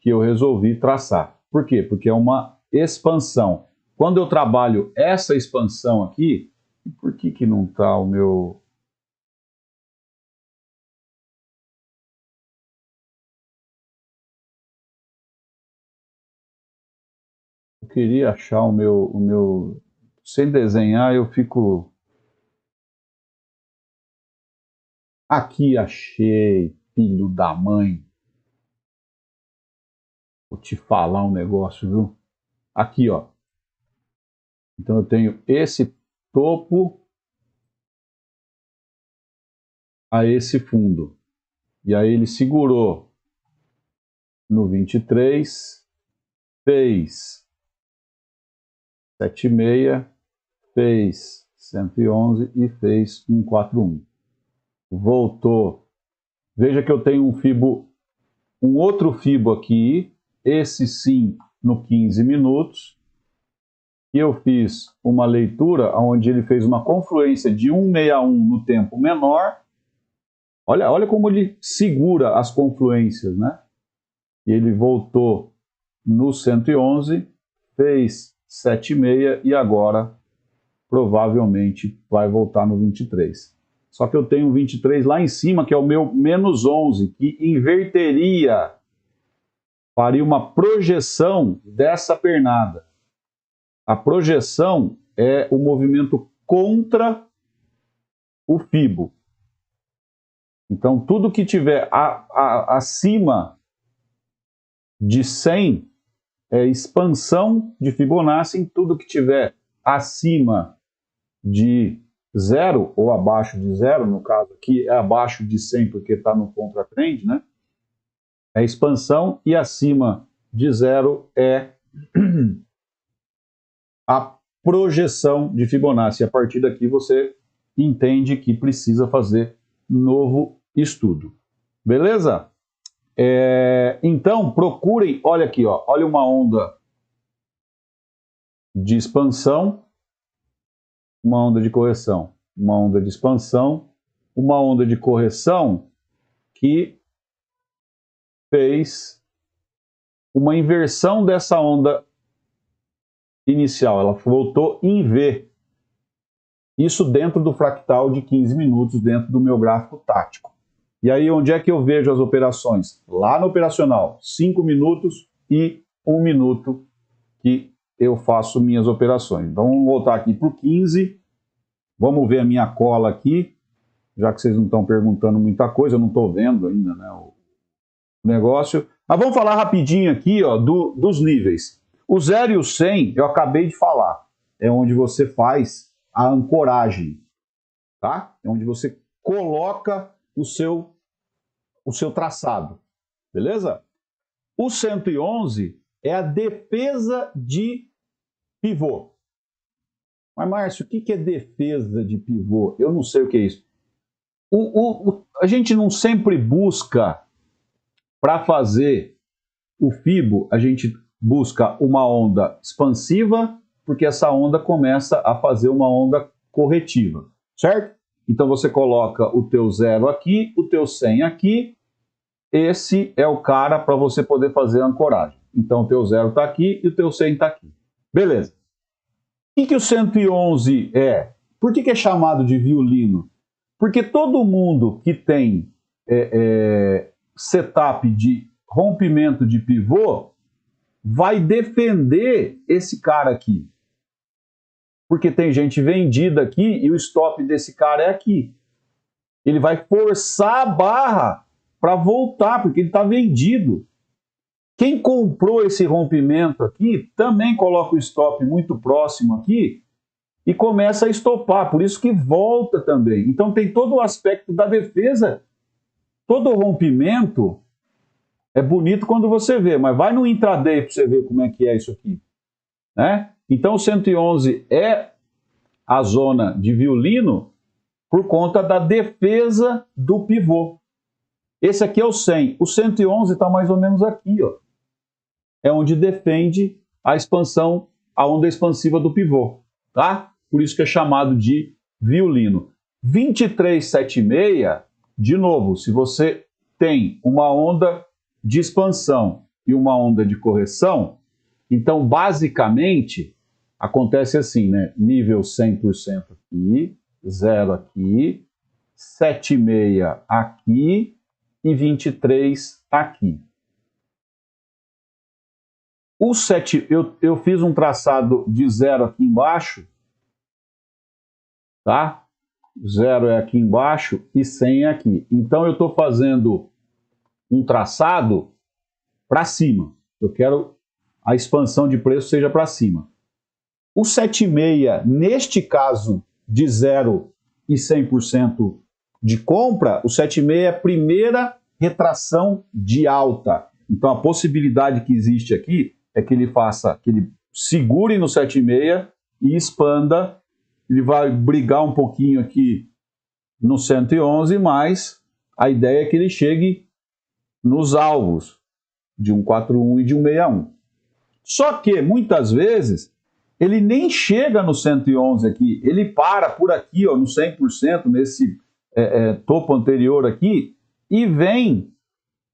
S1: que eu resolvi traçar. Por quê? Porque é uma expansão. Quando eu trabalho essa expansão aqui, por que não está o meu... Eu queria achar o meu... Sem desenhar, eu fico... Aqui achei, filho da mãe. Vou te falar um negócio, viu? Aqui, ó. Então eu tenho esse topo a esse fundo. E aí ele segurou no 23, fez 7,6, fez 111 e fez 141. Voltou. Veja que eu tenho um outro fibo aqui, esse sim no 15 minutos, e eu fiz uma leitura onde ele fez uma confluência de 161 no tempo menor. Olha como ele segura as confluências, né? E ele voltou no 111, fez 7,6 e agora provavelmente vai voltar no 23. Só que eu tenho 23 lá em cima, que é o meu menos 11, que inverteria, faria uma projeção dessa pernada. A projeção é o movimento contra o fibo. Então, tudo que tiver acima de 100 é expansão de Fibonacci, tudo que tiver acima de 0 ou abaixo de 0, no caso aqui é abaixo de 100 porque está no contratrend, né? É expansão, e acima de 0 é a projeção de Fibonacci. A partir daqui você entende que precisa fazer novo estudo. Beleza? Então, procurem, olha aqui, ó, olha uma onda de expansão, uma onda de correção, uma onda de expansão, uma onda de correção que fez uma inversão dessa onda inicial, ela voltou em V. Isso dentro do fractal de 15 minutos, dentro do meu gráfico tático. E aí, onde é que eu vejo as operações? Lá no operacional, 5 minutos e 1 minuto que eu faço minhas operações. Então, vamos voltar aqui para o 15. Vamos ver a minha cola aqui, já que vocês não estão perguntando muita coisa, eu não estou vendo ainda, né, o negócio. Mas vamos falar rapidinho aqui, ó, dos níveis. O 0 e o 100, eu acabei de falar. É onde você faz a ancoragem, tá? É onde você coloca o seu traçado, beleza? O 111 é a defesa de pivô. Mas, Márcio, o que é defesa de pivô? Eu não sei o que é isso. A gente não sempre busca, para fazer o fibo, a gente busca uma onda expansiva, porque essa onda começa a fazer uma onda corretiva, certo? Então você coloca o teu 0 aqui, o teu 100 aqui, esse é o cara para você poder fazer a ancoragem. Então o teu 0 está aqui e o teu 100 está aqui. Beleza. O que o 111 é? Por que é chamado de violino? Porque todo mundo que tem setup de rompimento de pivô vai defender esse cara aqui. Porque tem gente vendida aqui e o stop desse cara é aqui. Ele vai forçar a barra para voltar, porque ele está vendido. Quem comprou esse rompimento aqui também coloca o stop muito próximo aqui e começa a estopar, por isso que volta também. Então tem todo o aspecto da defesa, todo o rompimento é bonito quando você vê, mas vai no intraday para você ver como é que é isso aqui, né? Então o 111 é a zona de violino por conta da defesa do pivô. Esse aqui é o 100. O 111 está mais ou menos aqui, ó. É onde defende a expansão, a onda expansiva do pivô, tá? Por isso que é chamado de violino. 2376, de novo, se você tem uma onda de expansão e uma onda de correção, então basicamente acontece assim, né? Nível 100% aqui, 0 aqui, 76 aqui e 23 aqui. O 7, eu fiz um traçado de 0 aqui embaixo, tá? 0 é aqui embaixo e 100 é aqui. Então eu estou fazendo um traçado para cima. Eu quero a expansão de preço seja para cima. O 76, neste caso de 0 e 100% de compra, o 76 é a primeira retração de alta. Então a possibilidade que existe aqui é que ele faça, que ele segure no 76 e expanda. Ele vai brigar um pouquinho aqui no 111, mas a ideia é que ele chegue nos alvos de 141 e de 161. Só que, muitas vezes, ele nem chega no 111 aqui, ele para por aqui, ó, no 100%, nesse topo anterior aqui, e vem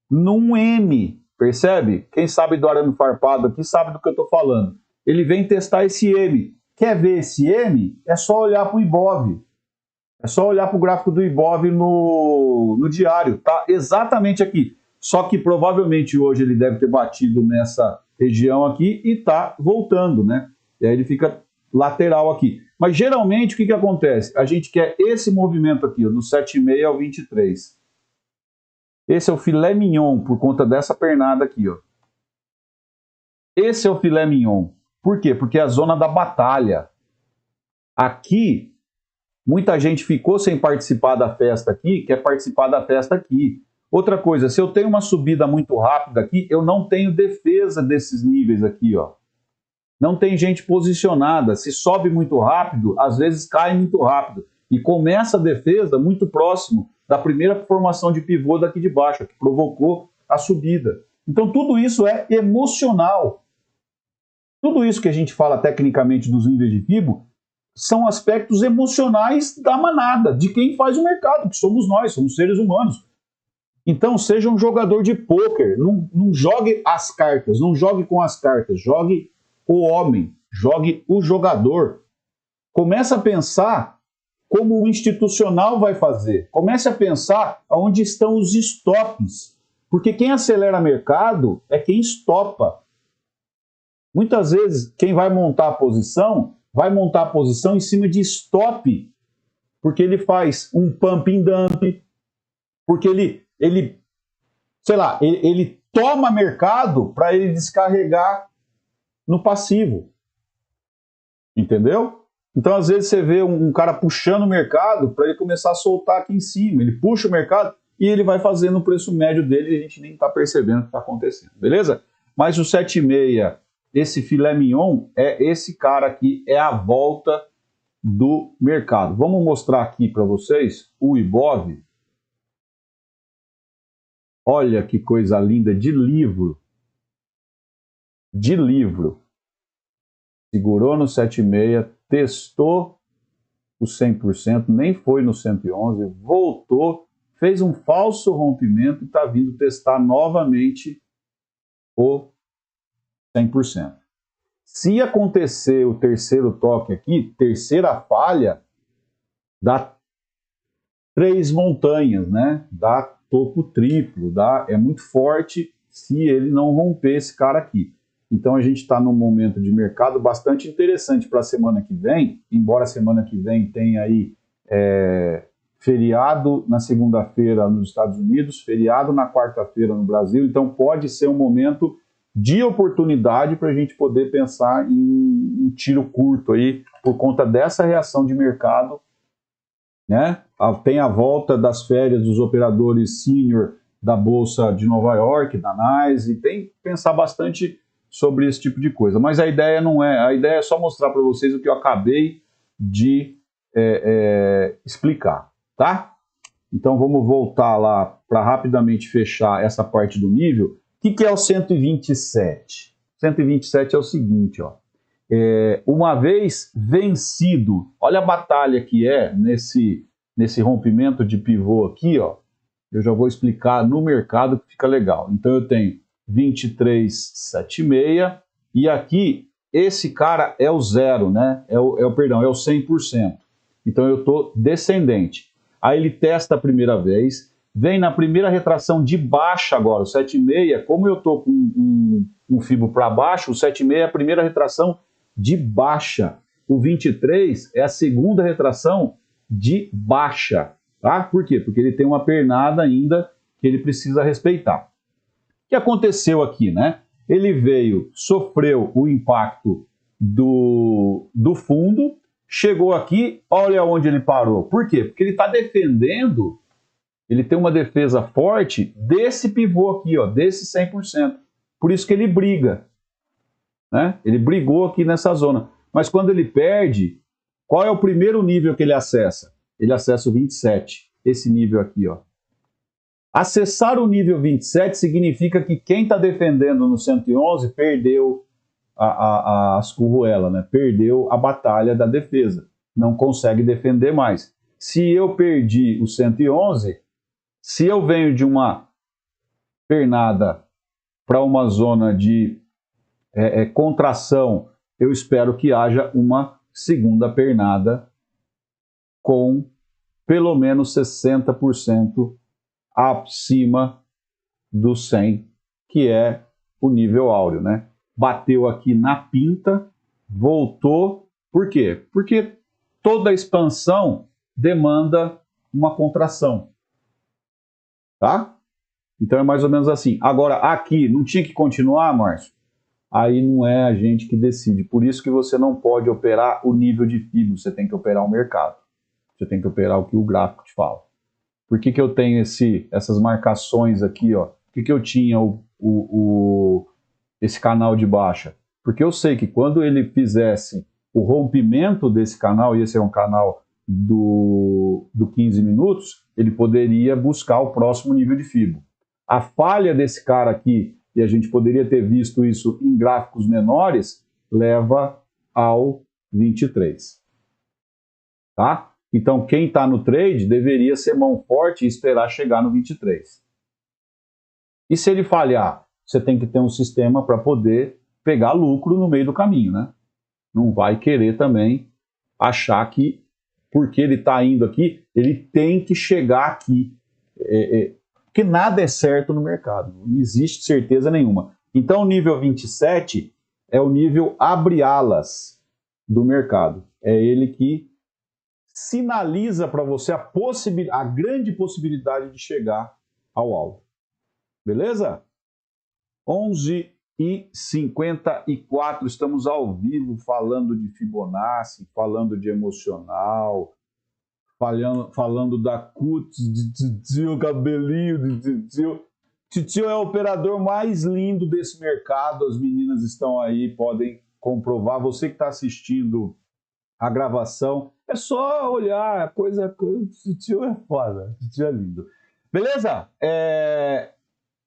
S1: num M, percebe? Quem sabe do arame farpado aqui sabe do que eu estou falando. Ele vem testar esse M. Quer ver esse M? É só olhar para o Ibov. É só olhar para o gráfico do Ibov no diário. Tá exatamente aqui. Só que provavelmente hoje ele deve ter batido nessa região aqui e está voltando, né? E aí ele fica lateral aqui. Mas geralmente o que acontece? A gente quer esse movimento aqui, ó, do 7,5 ao 23. Esse é o filé mignon por conta dessa pernada aqui, ó. Esse é o filé mignon. Por quê? Porque é a zona da batalha. Aqui, muita gente ficou sem participar da festa aqui, quer participar da festa aqui. Outra coisa, se eu tenho uma subida muito rápida aqui, eu não tenho defesa desses níveis aqui, ó. Não tem gente posicionada. Se sobe muito rápido, às vezes cai muito rápido. E começa a defesa muito próximo da primeira formação de pivô daqui de baixo, que provocou a subida. Então tudo isso é emocional. Tudo isso que a gente fala tecnicamente dos níveis de FIBO são aspectos emocionais da manada, de quem faz o mercado, que somos nós, somos seres humanos. Então seja um jogador de pôquer, não jogue as cartas, não jogue com as cartas, jogue o homem, jogue o jogador. Comece a pensar como o institucional vai fazer. Comece a pensar onde estão os stops. Porque quem acelera mercado é quem estopa. Muitas vezes, quem vai montar vai montar a posição em cima de stop. Porque ele faz um pump and dump. Porque ele toma mercado para ele descarregar no passivo. Entendeu? Então, às vezes, você vê um cara puxando o mercado para ele começar a soltar aqui em cima. Ele puxa o mercado e ele vai fazendo o preço médio dele e a gente nem está percebendo o que está acontecendo. Beleza? Mas o 7,6, esse filé mignon, é esse cara aqui, é a volta do mercado. Vamos mostrar aqui para vocês o Ibov. Olha que coisa linda, de livro. De livro. Segurou no 7,6, testou o 100%, nem foi no 111, voltou, fez um falso rompimento e está vindo testar novamente o 100%. Se acontecer o terceiro toque aqui, terceira falha, dá 3 montanhas, né? Dá topo triplo, é muito forte se ele não romper esse cara aqui. Então a gente está num momento de mercado bastante interessante para a semana que vem, embora a semana que vem tenha aí feriado na segunda-feira nos Estados Unidos, feriado na quarta-feira no Brasil, então pode ser um momento de oportunidade para a gente poder pensar em um tiro curto aí, por conta dessa reação de mercado, né? Tem a volta das férias dos operadores sênior da Bolsa de Nova York, da NYSE, e tem que pensar bastante sobre esse tipo de coisa. Mas a ideia não é, a ideia é só mostrar para vocês o que eu acabei de explicar, tá? Então vamos voltar lá para rapidamente fechar essa parte do nível. O que é o 127? 127 é o seguinte, ó. Uma vez vencido, olha a batalha que é nesse rompimento de pivô aqui, ó. Eu já vou explicar no mercado que fica legal. Então eu tenho 23,76 e aqui esse cara é o zero, né? Perdão, é o 100%. Então eu estou descendente. Aí ele testa a primeira vez, vem na primeira retração de baixa agora, o 7,6, como eu estou com um fibo para baixo, o 7,6 é a primeira retração de baixa. O 23 é a segunda retração de baixa. Tá? Por quê? Porque ele tem uma pernada ainda que ele precisa respeitar. O que aconteceu aqui, né? Ele veio, sofreu o impacto do fundo, chegou aqui, olha onde ele parou. Por quê? Porque ele está defendendo, ele tem uma defesa forte desse pivô aqui, ó, desse 100%. Por isso que ele briga, né? Ele brigou aqui nessa zona. Mas quando ele perde, qual é o primeiro nível que ele acessa? Ele acessa o 27, esse nível aqui, ó. Acessar o nível 27 significa que quem está defendendo no 111 perdeu as curruela, né? Perdeu a batalha da defesa, não consegue defender mais. Se eu perdi o 111, se eu venho de uma pernada para uma zona de contração, eu espero que haja uma segunda pernada com pelo menos 60% acima do 100, que é o nível áureo, né? Bateu aqui na pinta, voltou. Por quê? Porque toda expansão demanda uma contração, tá? Então é mais ou menos assim. Agora, aqui, não tinha que continuar, Márcio? Aí não é a gente que decide. Por isso que você não pode operar o nível de FIBO, você tem que operar o mercado. Você tem que operar o que o gráfico te fala. Por que eu tenho essas marcações aqui, ó? Por que eu tinha esse canal de baixa? Porque eu sei que quando ele fizesse o rompimento desse canal, e esse é um canal do 15 minutos, ele poderia buscar o próximo nível de FIBO. A falha desse cara aqui, e a gente poderia ter visto isso em gráficos menores, leva ao 23. Tá? Então, quem está no trade deveria ser mão forte e esperar chegar no 23. E se ele falhar, você tem que ter um sistema para poder pegar lucro no meio do caminho, né? Não vai querer também achar que, porque ele está indo aqui, ele tem que chegar aqui. Porque nada é certo no mercado, não existe certeza nenhuma. Então, o nível 27 é o nível abre alas do mercado. É ele que sinaliza para você a grande possibilidade de chegar ao alvo. Beleza? 11h54, estamos ao vivo falando de Fibonacci, falando de emocional, falando da Cuts, de Titio, cabelinho de Titio. Titio é o operador mais lindo desse mercado, as meninas estão aí, podem comprovar. Você que está assistindo a gravação, é só olhar, coisa, Titio é foda, Titio é lindo. Beleza?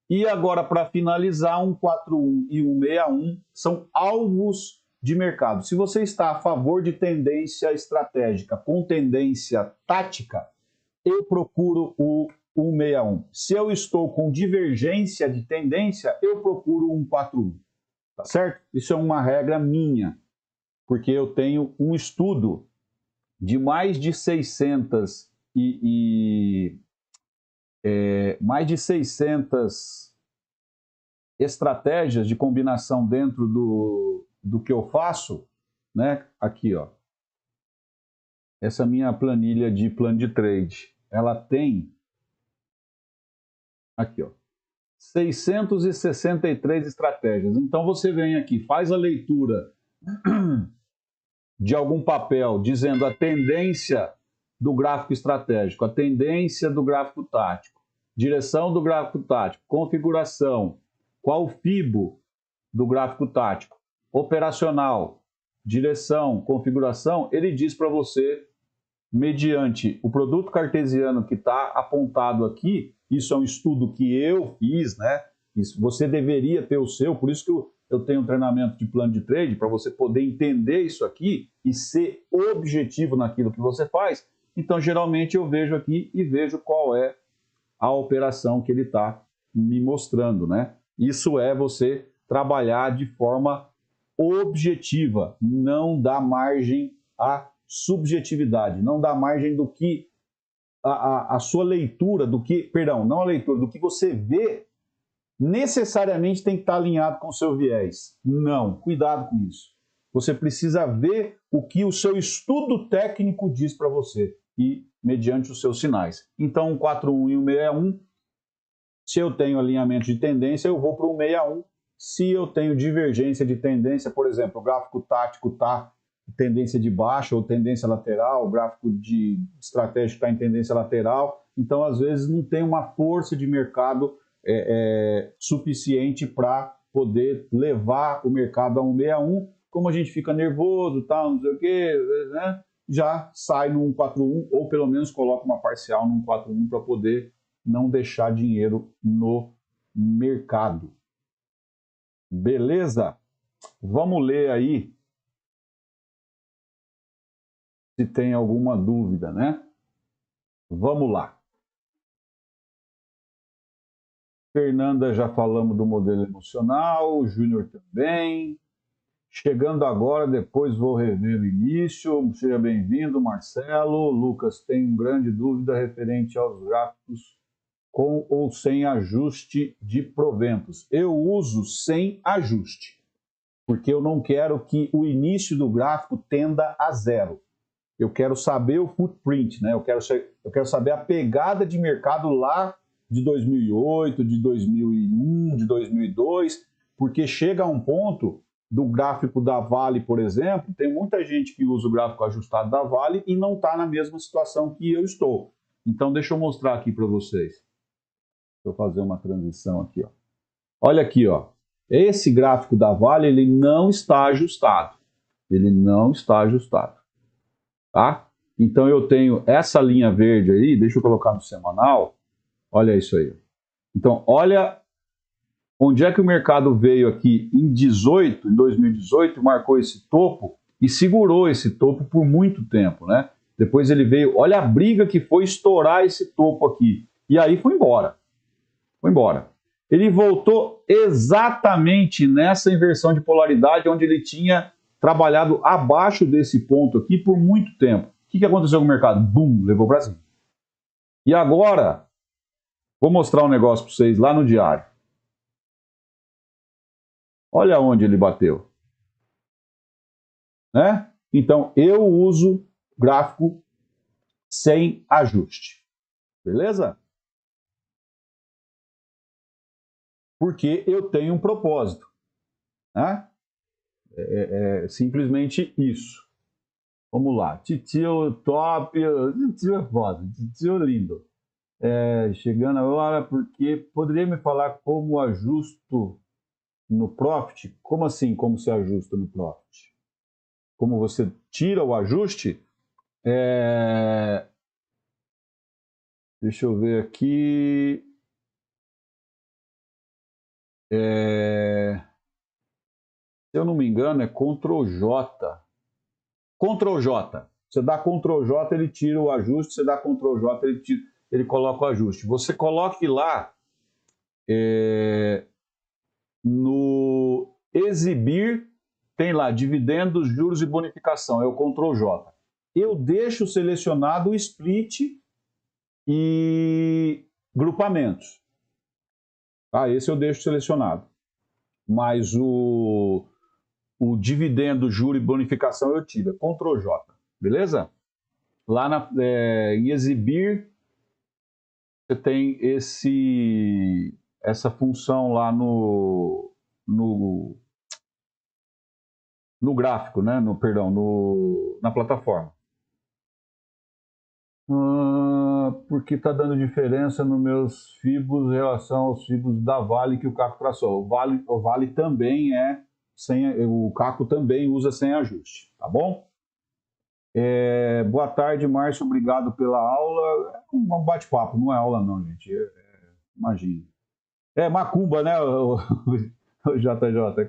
S1: E agora, para finalizar, 141 e 161 são alvos de mercado. Se você está a favor de tendência estratégica com tendência tática, eu procuro o 161. Se eu estou com divergência de tendência, eu procuro o 141. Tá certo? Isso é uma regra minha, porque eu tenho um estudo de mais de 600 mais de 600 estratégias de combinação dentro do que eu faço, né? Aqui, ó. Essa minha planilha de plano de trade, ela tem aqui, ó. 663 estratégias. Então você vem aqui, faz a leitura de algum papel dizendo a tendência do gráfico estratégico, a tendência do gráfico tático, direção do gráfico tático, configuração, qual o FIBO do gráfico tático, operacional, direção, configuração, ele diz para você, mediante o produto cartesiano que está apontado aqui, isso é um estudo que eu fiz, né? Isso, você deveria ter o seu, por isso que eu tenho um treinamento de plano de trade, para você poder entender isso aqui e ser objetivo naquilo que você faz. Então, geralmente, eu vejo aqui e vejo qual é a operação que ele está me mostrando, né? Isso é você trabalhar de forma objetiva, não dá margem à subjetividade, não dá margem do que a sua leitura, do que, perdão, não a leitura, do que você vê necessariamente tem que estar alinhado com o seu viés. Não, cuidado com isso. Você precisa ver o que o seu estudo técnico diz para você e mediante os seus sinais. Então, o 41 e o 61, se eu tenho alinhamento de tendência, eu vou para o 61. Se eu tenho divergência de tendência, por exemplo, o gráfico tático está em tendência de baixa ou tendência lateral, o gráfico de estratégico está em tendência lateral, então, às vezes, não tem uma força de mercado suficiente para poder levar o mercado a um 61, como a gente fica nervoso, tal, não sei o quê, né? Já sai no 141 ou pelo menos coloca uma parcial no 141 para poder não deixar dinheiro no mercado. Beleza? Vamos ler aí se tem alguma dúvida, né? Vamos lá. Fernanda, já falamos do modelo emocional, o Júnior também. Chegando agora, depois vou rever o início. Seja bem-vindo, Marcelo. Lucas, tem uma grande dúvida referente aos gráficos com ou sem ajuste de proventos. Eu uso sem ajuste, porque eu não quero que o início do gráfico tenda a zero. Eu quero saber o footprint, né? Eu quero saber a pegada de mercado lá de 2008, de 2001, de 2002, porque chega a um ponto do gráfico da Vale, por exemplo, tem muita gente que usa o gráfico ajustado da Vale e não está na mesma situação que eu estou. Então, deixa eu mostrar aqui para vocês. Deixa eu fazer uma transição aqui, ó. Olha aqui, ó. Esse gráfico da Vale, ele não está ajustado. Ele não está ajustado. Tá? Então, eu tenho essa linha verde aí, deixa eu colocar no semanal. Olha isso aí. Então, olha onde é que o mercado veio aqui em 2018, marcou esse topo e segurou esse topo por muito tempo, né? Depois ele veio, olha a briga que foi estourar esse topo aqui. E aí foi embora. Foi embora. Ele voltou exatamente nessa inversão de polaridade onde ele tinha trabalhado abaixo desse ponto aqui por muito tempo. O que aconteceu com o mercado? Bum, levou para cima. E agora, vou mostrar um negócio para vocês lá no diário. Olha onde ele bateu. Né? Então, eu uso gráfico sem ajuste. Beleza? Porque eu tenho um propósito. Né? É simplesmente isso. Vamos lá. Titio top. Titio é foda. Titio lindo. Chegando agora, porque poderia me falar como ajusto no Profit? Como assim, como se ajusta no Profit? Como você tira o ajuste? Deixa eu ver aqui. Se eu não me engano, é Ctrl J. Ctrl J. Você dá Ctrl J, ele tira o ajuste. Você dá Ctrl J, ele coloca o ajuste. Você coloque lá no exibir, tem lá dividendos, juros e bonificação. É o Ctrl J. Eu deixo selecionado o split e grupamentos. Esse eu deixo selecionado. Mas o dividendo, juro e bonificação eu tiro. Ctrl J. Beleza? Lá em exibir, você tem essa função lá no gráfico, né? Na plataforma. Porque está dando diferença nos meus FIBOS em relação aos FIBOS da Vale que o Caco traçou. O Vale também o Caco também usa sem ajuste, tá bom? Boa tarde, Márcio, obrigado pela aula. É um bate-papo, não é aula não, gente. Imagina. Macumba, né, o JJ?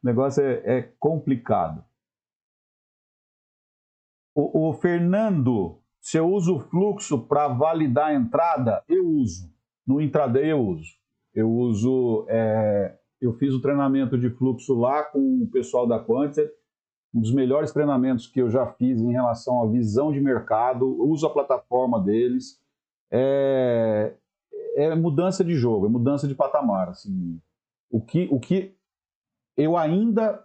S1: O negócio é complicado. O Fernando, se eu uso o fluxo para validar a entrada, eu uso. No intraday eu uso. Eu fiz o treinamento de fluxo lá com o pessoal da Quantitative, um dos melhores treinamentos que eu já fiz em relação à visão de mercado, uso a plataforma deles. É mudança de jogo, é mudança de patamar. Assim. O que eu ainda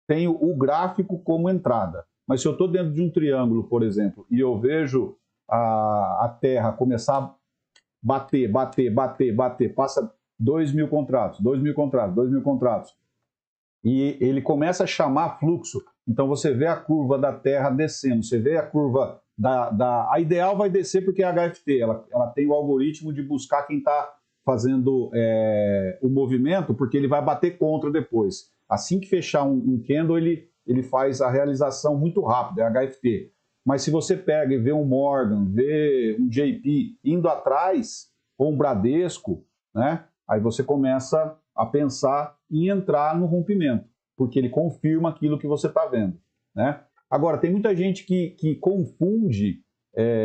S1: tenho o gráfico como entrada. Mas se eu estou dentro de um triângulo, por exemplo, e eu vejo a Terra começar a bater, passa 2.000 contratos, e ele começa a chamar fluxo. Então você vê a curva da Terra descendo, você vê a curva a ideal vai descer porque é a HFT, ela tem o algoritmo de buscar quem está fazendo o movimento, porque ele vai bater contra depois. Assim que fechar um candle, ele faz a realização muito rápida, é HFT. Mas se você pega e vê um Morgan, vê um JP indo atrás, ou um Bradesco, né? Aí você começa a pensar em entrar no rompimento, porque ele confirma aquilo que você está vendo, né? Agora, tem muita gente que confunde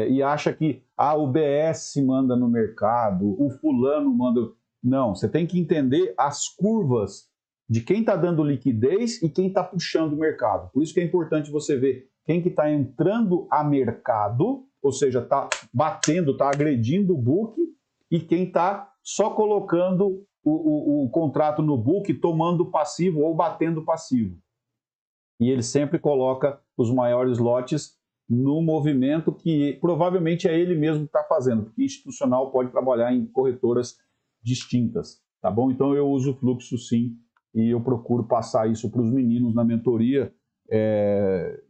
S1: e acha que o BS manda no mercado, o fulano manda... Não, você tem que entender as curvas de quem está dando liquidez e quem está puxando o mercado. Por isso que é importante você ver quem que está entrando a mercado, ou seja, está batendo, está agredindo o book, e quem está só colocando o contrato no book, tomando passivo ou batendo passivo. E ele sempre coloca os maiores lotes no movimento que provavelmente é ele mesmo que está fazendo, porque institucional pode trabalhar em corretoras distintas, tá bom? Então eu uso o fluxo sim, e eu procuro passar isso para os meninos na mentoria,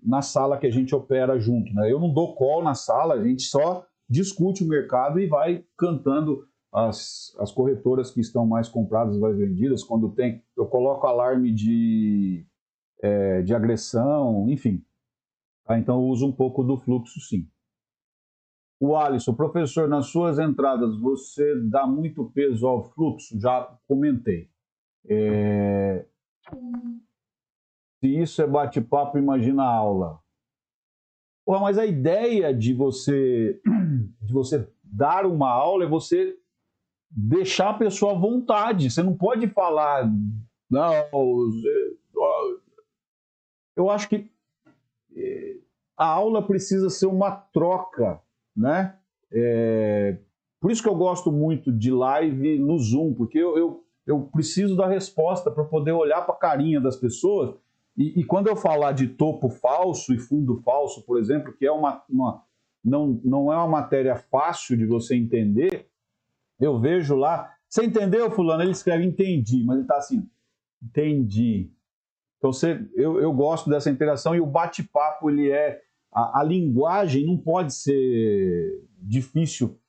S1: na sala que a gente opera junto, né? Eu não dou call na sala, a gente só discute o mercado e vai cantando as corretoras que estão mais compradas, mais vendidas. Quando tem, eu coloco alarme de agressão, enfim. Tá? Então eu uso um pouco do fluxo sim. O Alisson, professor, nas suas entradas você dá muito peso ao fluxo? Já comentei. Se isso é bate-papo, imagina a aula. Mas a ideia de você dar uma aula é você deixar a pessoa à vontade. Você não pode falar... Não, eu acho que a aula precisa ser uma troca, né? Por isso que eu gosto muito de live no Zoom, porque eu preciso da resposta para poder olhar para a carinha das pessoas. E quando eu falar de topo falso e fundo falso, por exemplo, que é não é uma matéria fácil de você entender, eu vejo lá... Você entendeu, fulano? Ele escreve entendi, mas ele está assim, entendi. Então eu gosto dessa interação, e o bate-papo, ele a linguagem não pode ser difícil.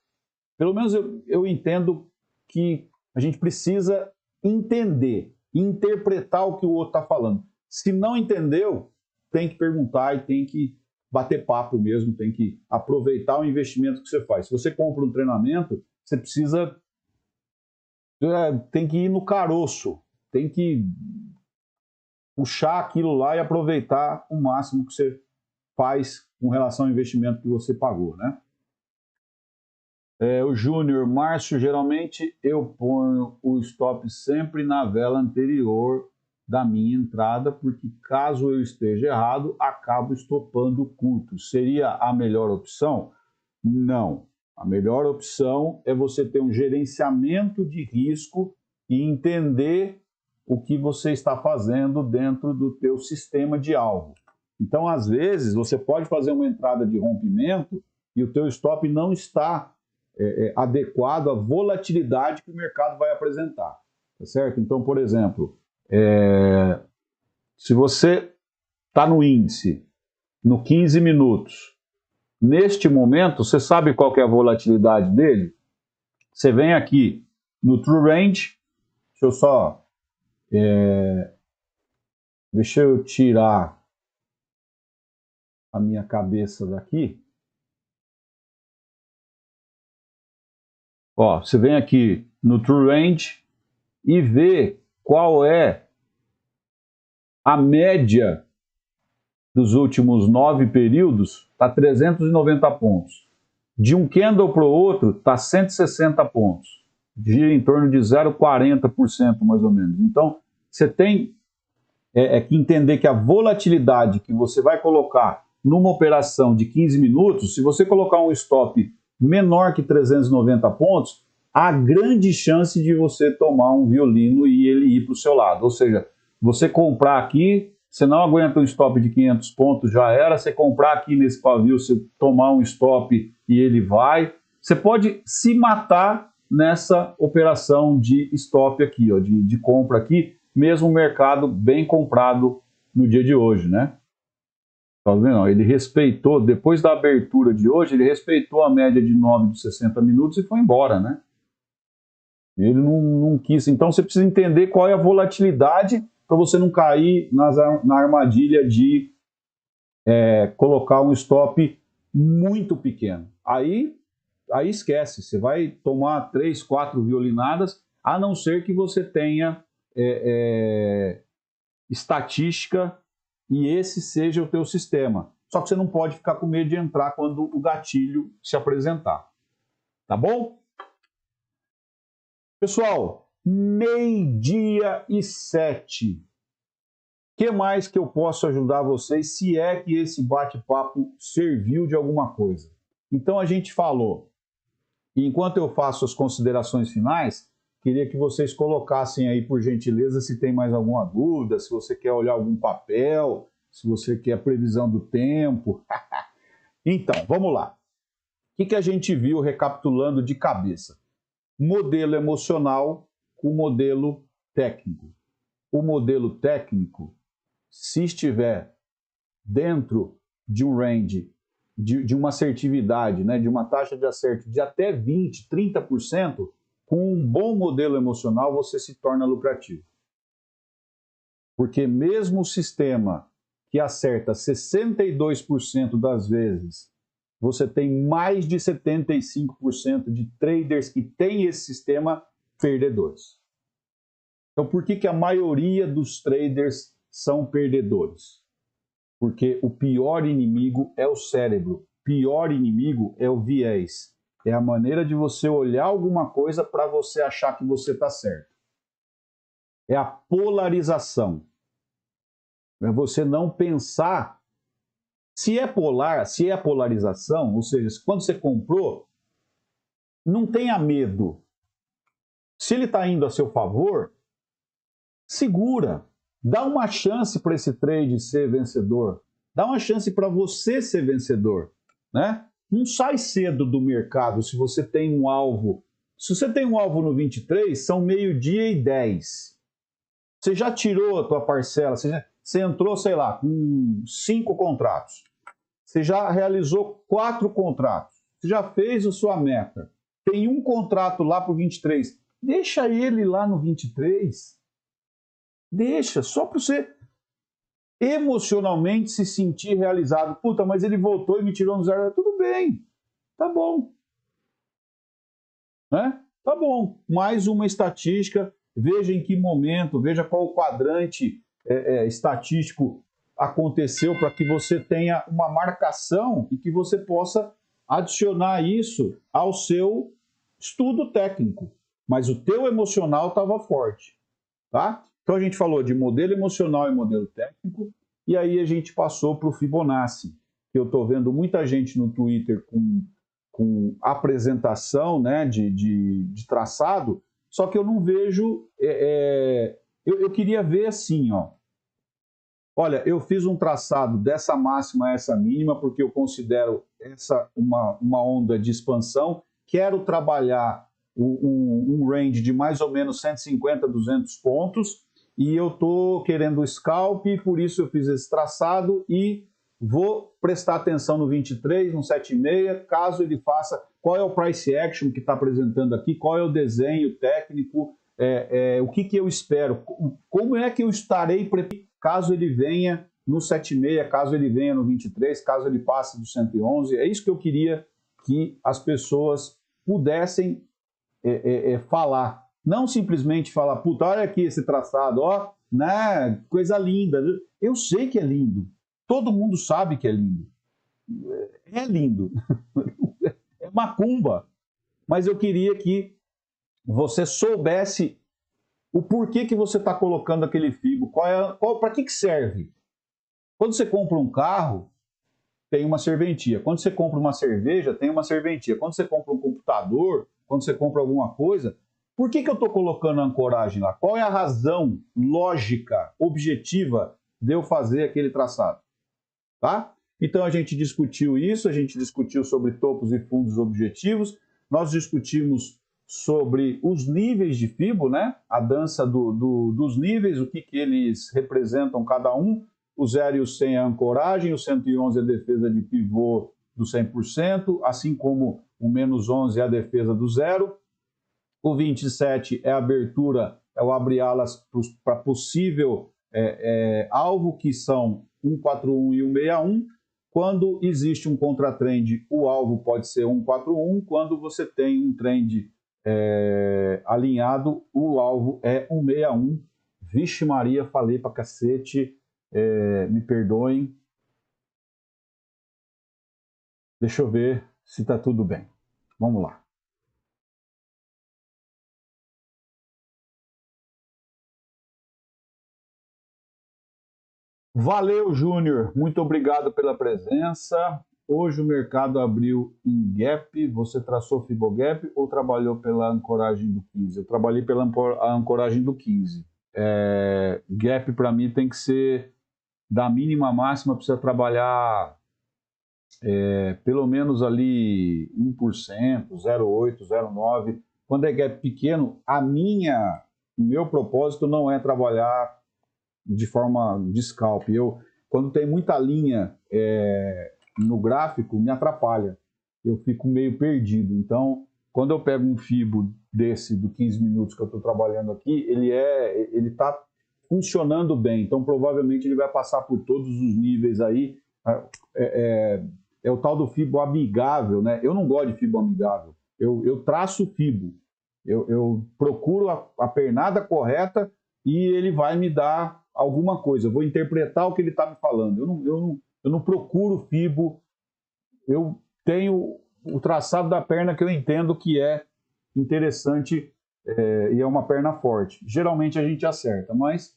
S1: Pelo menos eu entendo que a gente precisa entender, interpretar o que o outro está falando. Se não entendeu, tem que perguntar e tem que bater papo mesmo, tem que aproveitar o investimento que você faz. Se você compra um treinamento, você precisa... tem que ir no caroço, tem que puxar aquilo lá e aproveitar o máximo que você faz com relação ao investimento que você pagou, né? O Júnior, Márcio, geralmente eu ponho o stop sempre na vela anterior da minha entrada, porque caso eu esteja errado, acabo estopando curto. Seria a melhor opção? Não. A melhor opção é você ter um gerenciamento de risco e entender o que você está fazendo dentro do teu sistema de alvo. Então, às vezes, você pode fazer uma entrada de rompimento e o teu stop não está adequado à volatilidade que o mercado vai apresentar, tá certo? Então, por exemplo, se você está no índice, no 15 minutos, neste momento, você sabe qual que é a volatilidade dele? Você vem aqui no True Range, deixa eu tirar a minha cabeça daqui. Ó, você vem aqui no True Range e vê qual é a média dos últimos 9 períodos, está 390 pontos. De um candle para o outro, está 160 pontos. Gira em torno de 0,40% mais ou menos. Então, você tem que entender que a volatilidade que você vai colocar numa operação de 15 minutos, se você colocar um stop menor que 390 pontos, há grande chance de você tomar um violino e ele ir para o seu lado. Ou seja, você comprar aqui, você não aguenta um stop de 500 pontos, já era. Você comprar aqui nesse pavio, você tomar um stop e ele vai. Você pode se matar nessa operação de stop aqui, ó, de compra aqui, mesmo o mercado bem comprado no dia de hoje, né? Tá vendo? Ele respeitou, depois da abertura de hoje, ele respeitou a média de 9 dos 60 minutos e foi embora, né? Ele não quis. Então você precisa entender qual é a volatilidade para você não cair na armadilha de colocar um stop muito pequeno. Aí esquece, você vai tomar 3, 4 violinadas, a não ser que você tenha estatística e esse seja o teu sistema. Só que você não pode ficar com medo de entrar quando o gatilho se apresentar. Tá bom? Pessoal, 12:07. O que mais que eu posso ajudar vocês, se é que esse bate-papo serviu de alguma coisa? Então a gente falou, e enquanto eu faço as considerações finais, queria que vocês colocassem aí, por gentileza, se tem mais alguma dúvida, se você quer olhar algum papel, se você quer a previsão do tempo. Então, vamos lá. O que a gente viu recapitulando de cabeça? Modelo emocional com modelo técnico. O modelo técnico, se estiver dentro de um range, de uma assertividade, né, de uma taxa de acerto de até 20%, 30%, com um bom modelo emocional você se torna lucrativo. Porque mesmo o sistema que acerta 62% das vezes, você tem mais de 75% de traders que têm esse sistema perdedores. Então, por que a maioria dos traders são perdedores? Porque o pior inimigo é o cérebro, o pior inimigo é o viés. É a maneira de você olhar alguma coisa para você achar que você está certo. É a polarização. É você não pensar. Se é polar, se é a polarização, ou seja, quando você comprou, não tenha medo. Se ele está indo a seu favor, segura. Dá uma chance para esse trade ser vencedor. Dá uma chance para você ser vencedor, né? Não sai cedo do mercado se você tem um alvo. Se você tem um alvo no 23, são 12:10. Você já tirou a tua parcela, você entrou, sei lá, com 5 contratos. Você já realizou 4 contratos. Você já fez a sua meta. Tem um contrato lá para o 23. Deixa ele lá no 23. Deixa, só para você emocionalmente se sentir realizado. Puta, mas ele voltou e me tirou no zero. Tudo bem, tá bom. Né? Tá bom. Mais uma estatística. Veja em que momento, veja qual quadrante estatístico aconteceu para que você tenha uma marcação e que você possa adicionar isso ao seu estudo técnico. Mas o teu emocional estava forte, tá? Então a gente falou de modelo emocional e modelo técnico, e aí a gente passou para o Fibonacci, que eu estou vendo muita gente no Twitter com apresentação, né, de traçado, só que eu não vejo... eu queria ver assim, ó. Olha, eu fiz um traçado dessa máxima a essa mínima, porque eu considero essa uma onda de expansão, quero trabalhar um range de mais ou menos 150, 200 pontos, e eu estou querendo o scalp, por isso eu fiz esse traçado e vou prestar atenção no 23, no 7,6, caso ele faça, qual é o price action que está apresentando aqui, qual é o desenho técnico, o que eu espero, como é que eu estarei preparado caso ele venha no 7,6, caso ele venha no 23, caso ele passe do 111, é isso que eu queria que as pessoas pudessem falar, não simplesmente falar, puta, olha aqui esse traçado, ó, né, coisa linda. Eu sei que é lindo, todo mundo sabe que é lindo, é macumba, mas eu queria que você soubesse o porquê que você está colocando aquele fibo, para que serve. Quando você compra um carro, tem uma serventia. Quando você compra uma cerveja, tem uma serventia. Quando você compra um computador, quando você compra alguma coisa, por que eu estou colocando a ancoragem lá? Qual é a razão lógica, objetiva de eu fazer aquele traçado? Tá? Então a gente discutiu isso, a gente discutiu sobre topos e fundos objetivos, nós discutimos sobre os níveis de fibo, né? A dança dos níveis, o que eles representam cada um. O 0 e o 100 é a ancoragem, o 111 é a defesa de pivô do 100%, assim como o menos 11 é a defesa do 0. O 27 é a abertura, é o abrir alas para possível alvo, que são 141 e 161. Quando existe um contratrend, o alvo pode ser 141. Quando você tem um trend alinhado, o alvo é 161. Vixe Maria, falei pra cacete. Me perdoem. Deixa eu ver se está tudo bem. Vamos lá. Valeu, Júnior. Muito obrigado pela presença. Hoje o mercado abriu em gap. Você traçou Fibogap ou trabalhou pela ancoragem do 15? Eu trabalhei pela ancoragem do 15. Gap para mim tem que ser da mínima à máxima, precisa trabalhar pelo menos ali 1%, 0,8%, 0,9%. Quando é gap pequeno, o meu propósito não é trabalhar de forma de scalp. Quando tem muita linha no gráfico, me atrapalha. Eu fico meio perdido. Então, quando eu pego um fibo desse, do 15 minutos que eu estou trabalhando aqui, ele está funcionando bem. Então, provavelmente, ele vai passar por todos os níveis aí. É o tal do fibo amigável, né? Eu não gosto de fibo amigável. Eu traço o fibo. Eu procuro a pernada correta e ele vai me dar alguma coisa. Eu vou interpretar o que ele está me falando. Eu não procuro fibo. Eu tenho o traçado da perna que eu entendo que é interessante e é uma perna forte. Geralmente a gente acerta, mas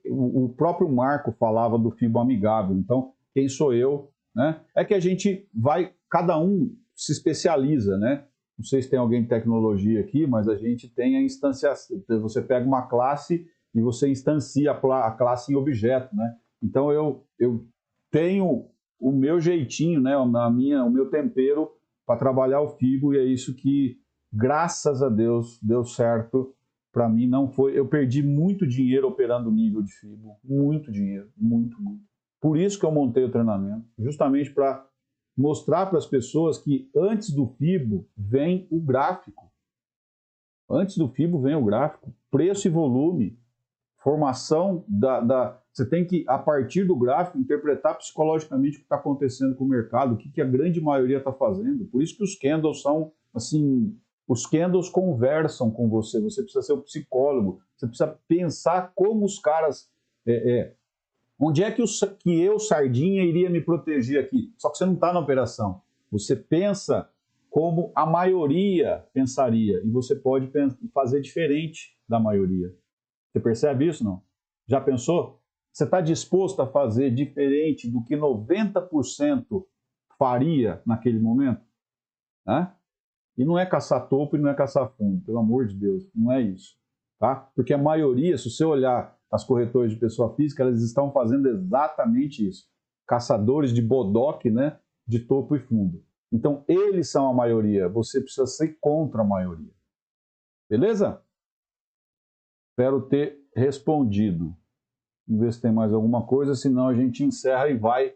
S1: o próprio Marco falava do fibo amigável. Então, quem sou eu? Né? É que a gente vai, cada um se especializa, né? Não sei se tem alguém de tecnologia aqui, mas a gente tem a instanciação. Você pega uma classe e você instancia a classe em objeto, né? Então eu tenho o meu jeitinho, né? O meu tempero para trabalhar o fibo, e é isso que, graças a Deus, deu certo para mim. Não foi, eu perdi muito dinheiro operando nível de fibo, muito dinheiro, muito. Por isso que eu montei o treinamento, justamente para mostrar para as pessoas que antes do fibo vem o gráfico. Antes do fibo vem o gráfico, preço e volume, formação você tem que, a partir do gráfico, interpretar psicologicamente o que está acontecendo com o mercado, o que a grande maioria está fazendo. Por isso que os candles são, assim, os candles conversam com você. Você precisa ser o psicólogo, você precisa pensar como os caras... onde é que eu, Sardinha, iria me proteger aqui? Só que você não está na operação. Você pensa como a maioria pensaria, e você pode fazer diferente da maioria. Você percebe isso, não? Já pensou? Você está disposto a fazer diferente do que 90% faria naquele momento? Né? E não é caçar topo e não é caçar fundo, pelo amor de Deus, não é isso. Tá? Porque a maioria, se você olhar as corretoras de pessoa física, elas estão fazendo exatamente isso. Caçadores de bodoque, né? De topo e fundo. Então, eles são a maioria, você precisa ser contra a maioria. Beleza? Espero ter respondido. Vamos ver se tem mais alguma coisa, senão a gente encerra e vai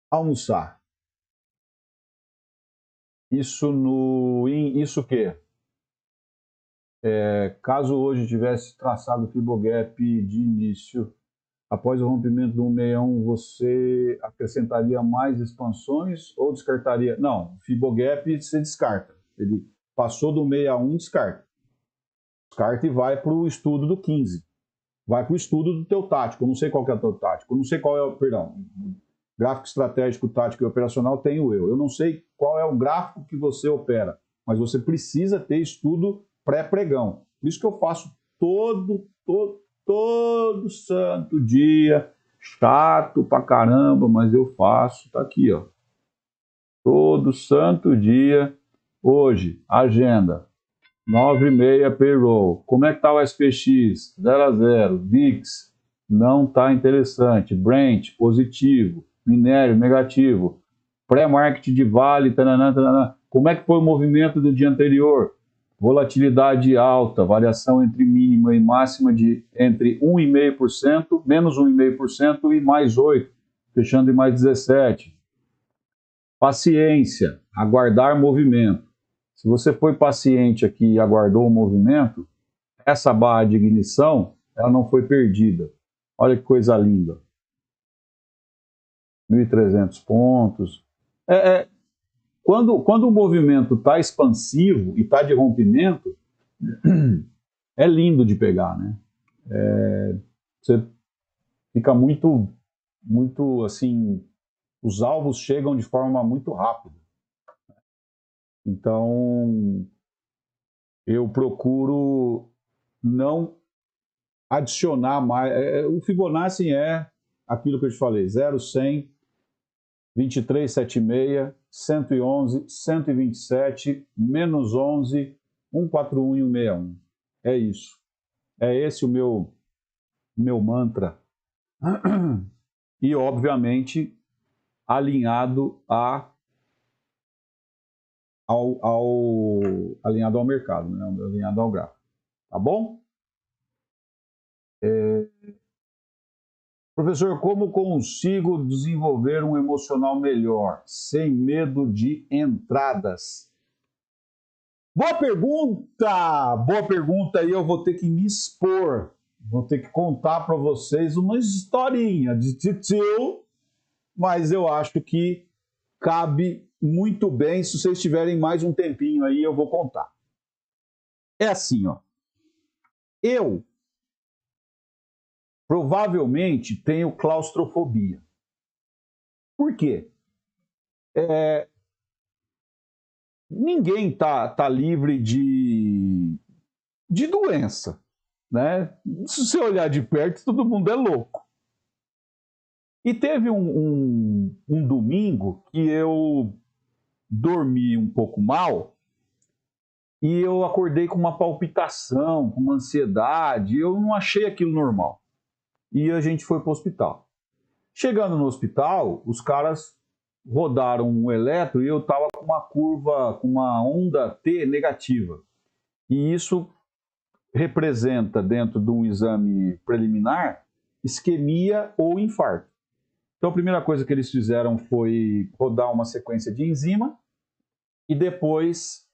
S1: almoçar. Isso o quê? Caso hoje tivesse traçado o Fibogap de início, após o rompimento do 161, você acrescentaria mais expansões ou descartaria? Não, o Fibogap você descarta. Ele passou do 61, descarta. Descarta e vai para o estudo do 15. Vai para o estudo do teu tático. Eu não sei qual que é o teu tático. Eu não sei qual é o... Perdão. Gráfico estratégico, tático e operacional tenho eu. Eu não sei qual é o gráfico que você opera, mas você precisa ter estudo pré-pregão. Por isso que eu faço todo santo dia. Chato pra caramba, mas eu faço. Tá aqui, ó. Todo santo dia. Hoje, agenda. 9,6 payroll. Como é que tá o SPX? 0-0. VIX não tá interessante. Brent positivo. Minério negativo. Pré-market de Vale. Tananã, tananã. Como é que foi o movimento do dia anterior? Volatilidade alta, variação entre mínima e máxima de entre 1,5%, menos 1,5% e mais 8%, fechando em mais 17%. Paciência, aguardar movimento. Se você foi paciente aqui e aguardou o movimento, essa barra de ignição, ela não foi perdida. Olha que coisa linda. 1.300 pontos. Quando o movimento está expansivo e está de rompimento, é lindo de pegar, né? Você fica muito, assim, os alvos chegam de forma muito rápida. Então, eu procuro não adicionar mais. O Fibonacci é aquilo que eu te falei: 0, 100, 23,76, 111, 127, menos 11, 141 e 161. É isso. É esse o meu mantra. E, obviamente, alinhado alinhado ao mercado, né? Alinhado ao gráfico. Tá bom? Professor, como consigo desenvolver um emocional melhor, sem medo de entradas? Boa pergunta! Boa pergunta, e eu vou ter que me expor. Vou ter que contar para vocês uma historinha de titio, mas eu acho que cabe muito bem. Se vocês tiverem mais um tempinho aí, eu vou contar. É assim, ó. Eu provavelmente tenho claustrofobia. Por quê? Ninguém tá livre de doença, né? Se você olhar de perto, todo mundo é louco. E teve um domingo que eu dormi um pouco mal e eu acordei com uma palpitação, com uma ansiedade. Eu não achei aquilo normal. E a gente foi para o hospital. Chegando no hospital, os caras rodaram um eletro e eu estava com uma curva, com uma onda T negativa. E isso representa, dentro de um exame preliminar, isquemia ou infarto. Então, a primeira coisa que eles fizeram foi rodar uma sequência de enzima e depois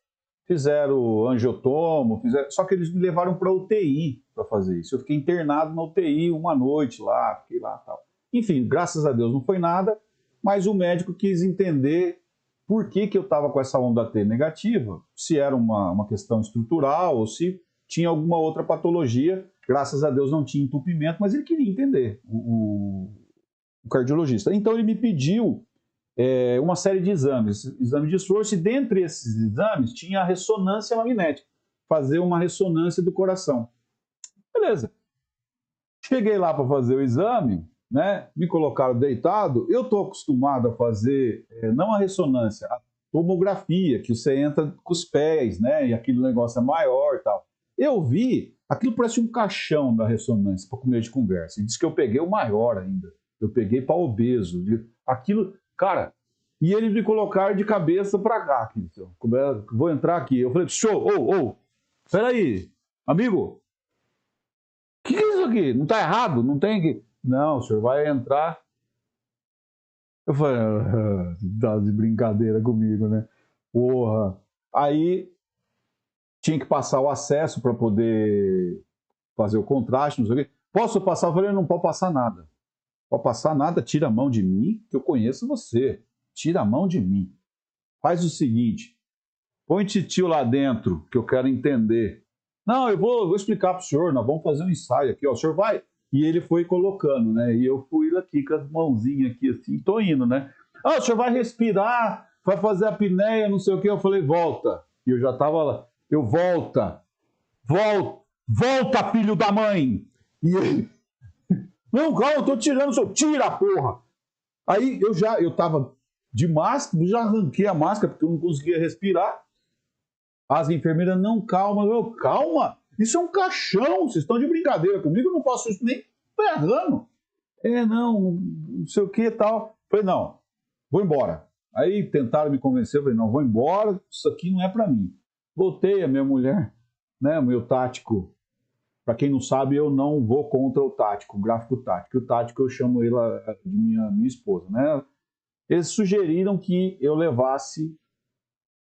S1: fizeram angiotomo, só que eles me levaram para UTI para fazer isso. Eu fiquei internado na UTI uma noite lá, fiquei lá e tal. Enfim, graças a Deus não foi nada, mas o médico quis entender por que eu estava com essa onda T negativa, se era uma questão estrutural ou se tinha alguma outra patologia. Graças a Deus não tinha entupimento, mas ele queria entender, o cardiologista. Então ele me pediu uma série de exames de esforço, e dentre esses exames tinha a ressonância magnética, fazer uma ressonância do coração. Beleza. Cheguei lá para fazer o exame, né? Me colocaram deitado. Eu estou acostumado a fazer, não a ressonância, a tomografia, que você entra com os pés, né? E aquele negócio é maior e tal. Eu vi, aquilo parece um caixão da ressonância, para comer de conversa. E disse que eu peguei o maior ainda. Eu peguei para obeso. Aquilo, cara, e eles me colocaram de cabeça para cá. Aqui, vou entrar aqui. Eu falei, show, peraí, amigo, o que é isso aqui? Não está errado? Não tem que... Não, o senhor vai entrar. Eu falei, tá de brincadeira comigo, né? Porra. Aí tinha que passar o acesso para poder fazer o contraste, não sei o quê. Posso passar? Eu falei, não pode passar nada. Pode passar nada, tira a mão de mim, que eu conheço você. Tira a mão de mim. Faz o seguinte, põe titio lá dentro, que eu quero entender. Não, eu vou explicar para o senhor, nós vamos fazer um ensaio aqui, ó. O senhor vai... E ele foi colocando, né? E eu fui aqui com as mãozinhas aqui assim, tô indo, né? Ah, o senhor vai respirar, vai fazer a apneia, não sei o quê. Eu falei, volta. E eu já tava lá. Eu, volta, filho da mãe. E ele, não, calma, eu tô tirando o senhor. Tira, porra. Aí eu tava de máscara, já arranquei a máscara, porque eu não conseguia respirar. As enfermeiras, não, calma. Eu, calma. Isso é um caixão, vocês estão de brincadeira comigo, eu não faço isso nem ferrando. Não sei o que e tal. Falei, não, vou embora. Aí tentaram me convencer, eu falei, não, vou embora, isso aqui não é para mim. Voltei, a minha mulher, né, o meu tático, para quem não sabe, eu não vou contra o tático, o gráfico tático. O tático eu chamo ele de minha esposa, né? Eles sugeriram que eu levasse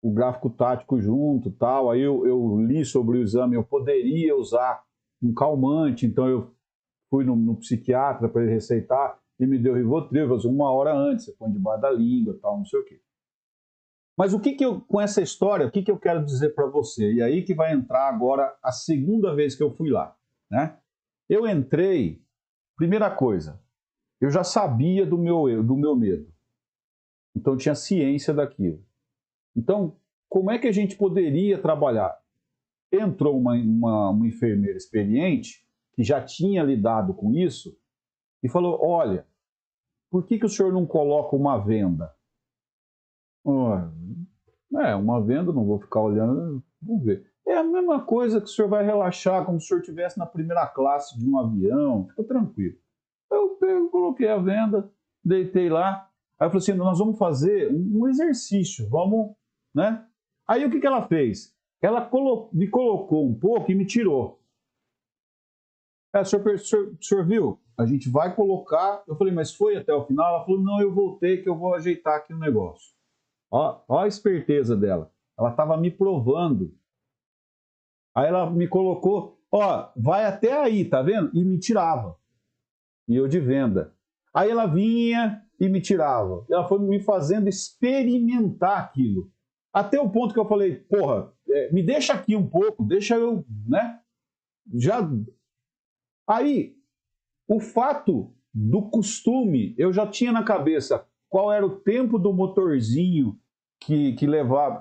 S1: o gráfico tático junto, tal. Aí eu li sobre o exame, eu poderia usar um calmante, então eu fui no psiquiatra para ele receitar e me deu Rivotril, eu falei, 1 hora antes, você põe debaixo da língua, tal, não sei o quê. Mas com essa história, o que eu quero dizer para você? E aí que vai entrar agora a segunda vez que eu fui lá, né? Eu entrei, primeira coisa, eu já sabia do meu medo. Então eu tinha ciência daquilo. Então, como é que a gente poderia trabalhar? Entrou uma enfermeira experiente, que já tinha lidado com isso, e falou, olha, por que o senhor não coloca uma venda? Uma venda, não vou ficar olhando, vamos ver. É a mesma coisa que o senhor vai relaxar, como se o senhor estivesse na primeira classe de um avião, fica tranquilo. Eu coloquei a venda, deitei lá, aí eu falei assim, nós vamos fazer um exercício, vamos, né? Aí o que ela fez? Ela me colocou um pouco e me tirou. O senhor viu? A gente vai colocar. Eu falei, mas foi até o final? Ela falou, não, eu voltei que eu vou ajeitar aqui o negócio. Ó a esperteza dela. Ela estava me provando. Aí ela me colocou, vai até aí, tá vendo? E me tirava. E eu de venda. Aí ela vinha e me tirava. Ela foi me fazendo experimentar aquilo. Até o ponto que eu falei, porra, me deixa aqui um pouco, deixa eu, né? Aí, o fato do costume, eu já tinha na cabeça qual era o tempo do motorzinho que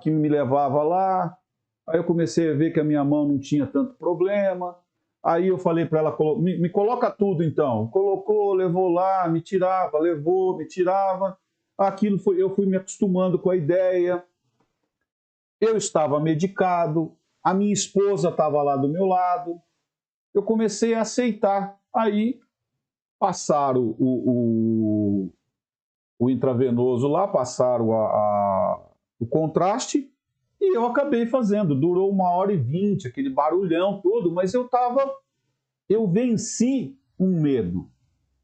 S1: me levava lá. Aí eu comecei a ver que a minha mão não tinha tanto problema. Aí eu falei para ela, me coloca tudo então. Colocou, levou lá, me tirava, levou, me tirava. Eu fui me acostumando com a ideia. Eu estava medicado, a minha esposa estava lá do meu lado. Eu comecei a aceitar. Aí passaram o intravenoso lá, passaram o contraste e eu acabei fazendo. Durou 1h20, aquele barulhão todo, mas eu venci um medo.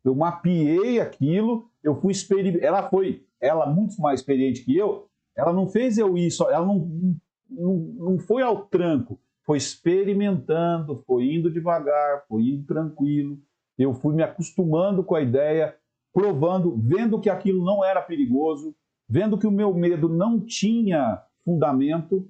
S1: Eu mapeei aquilo, eu fui experimentar. Ela muito mais experiente que eu, ela não fez eu isso, ela não foi ao tranco, foi experimentando, foi indo devagar, foi indo tranquilo. Eu fui me acostumando com a ideia, provando, vendo que aquilo não era perigoso, vendo que o meu medo não tinha fundamento.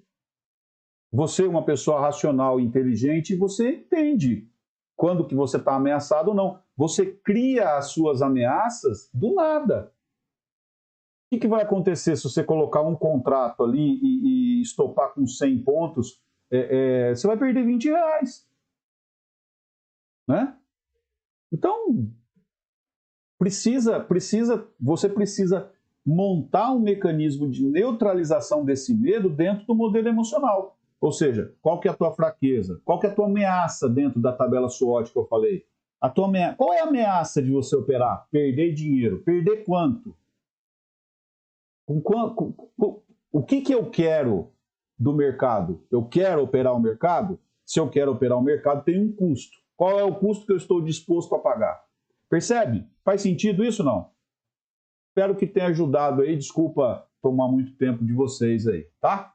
S1: Você é uma pessoa racional e inteligente, você entende quando que você está ameaçado ou não. Você cria as suas ameaças do nada. O que vai acontecer se você colocar um contrato ali e estopar com 100 pontos? Você vai perder R$20, né? Então, você precisa montar um mecanismo de neutralização desse medo dentro do modelo emocional. Ou seja, qual que é a tua fraqueza? Qual que é a tua ameaça dentro da tabela SWOT que eu falei? Qual é a ameaça de você operar? Perder dinheiro. Perder quanto? O que eu quero do mercado? Eu quero operar o mercado? Se eu quero operar o mercado, tem um custo. Qual é o custo que eu estou disposto a pagar? Percebe? Faz sentido isso ou não? Espero que tenha ajudado aí. Desculpa tomar muito tempo de vocês aí, tá?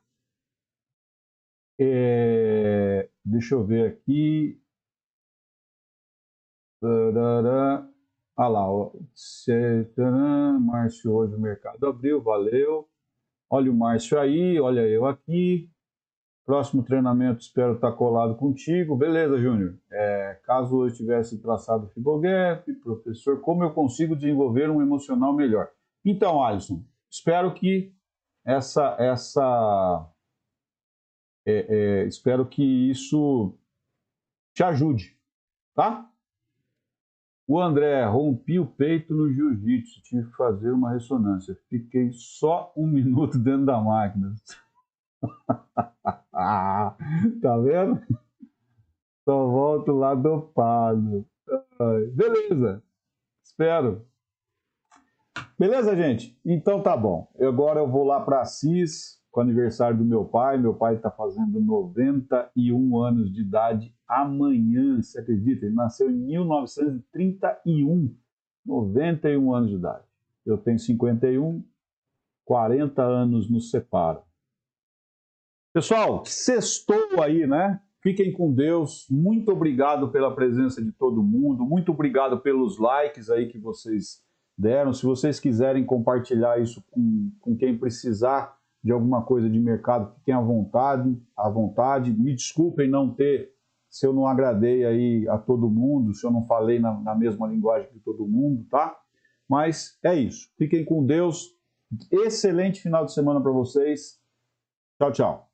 S1: Deixa eu ver aqui. Ah lá, ó. Márcio, hoje o mercado abriu, valeu. Olha o Márcio aí, olha eu aqui. Próximo treinamento, espero estar colado contigo. Beleza, Júnior. Caso eu tivesse traçado Fibogap, professor, como eu consigo desenvolver um emocional melhor? Então, Alisson, espero que espero que isso te ajude, tá? O André, rompi o peito no jiu-jitsu, tive que fazer uma ressonância. Fiquei só 1 minuto dentro da máquina. Tá vendo? Só volto lá dopado. Beleza, espero. Beleza, gente? Então tá bom. Agora eu vou lá para Assis, com o aniversário do meu pai. Meu pai está fazendo 91 anos de idade amanhã, você acredita? Ele nasceu em 1931, 91 anos de idade. Eu tenho 51, 40 anos nos separam. Pessoal, sextou aí, né? Fiquem com Deus. Muito obrigado pela presença de todo mundo. Muito obrigado pelos likes aí que vocês deram. Se vocês quiserem compartilhar isso com quem precisar de alguma coisa de mercado, fiquem à vontade, à vontade. Me desculpem não ter, se eu não agradei aí a todo mundo, se eu não falei na mesma linguagem que todo mundo, tá? Mas é isso. Fiquem com Deus. Excelente final de semana para vocês. Tchau, tchau.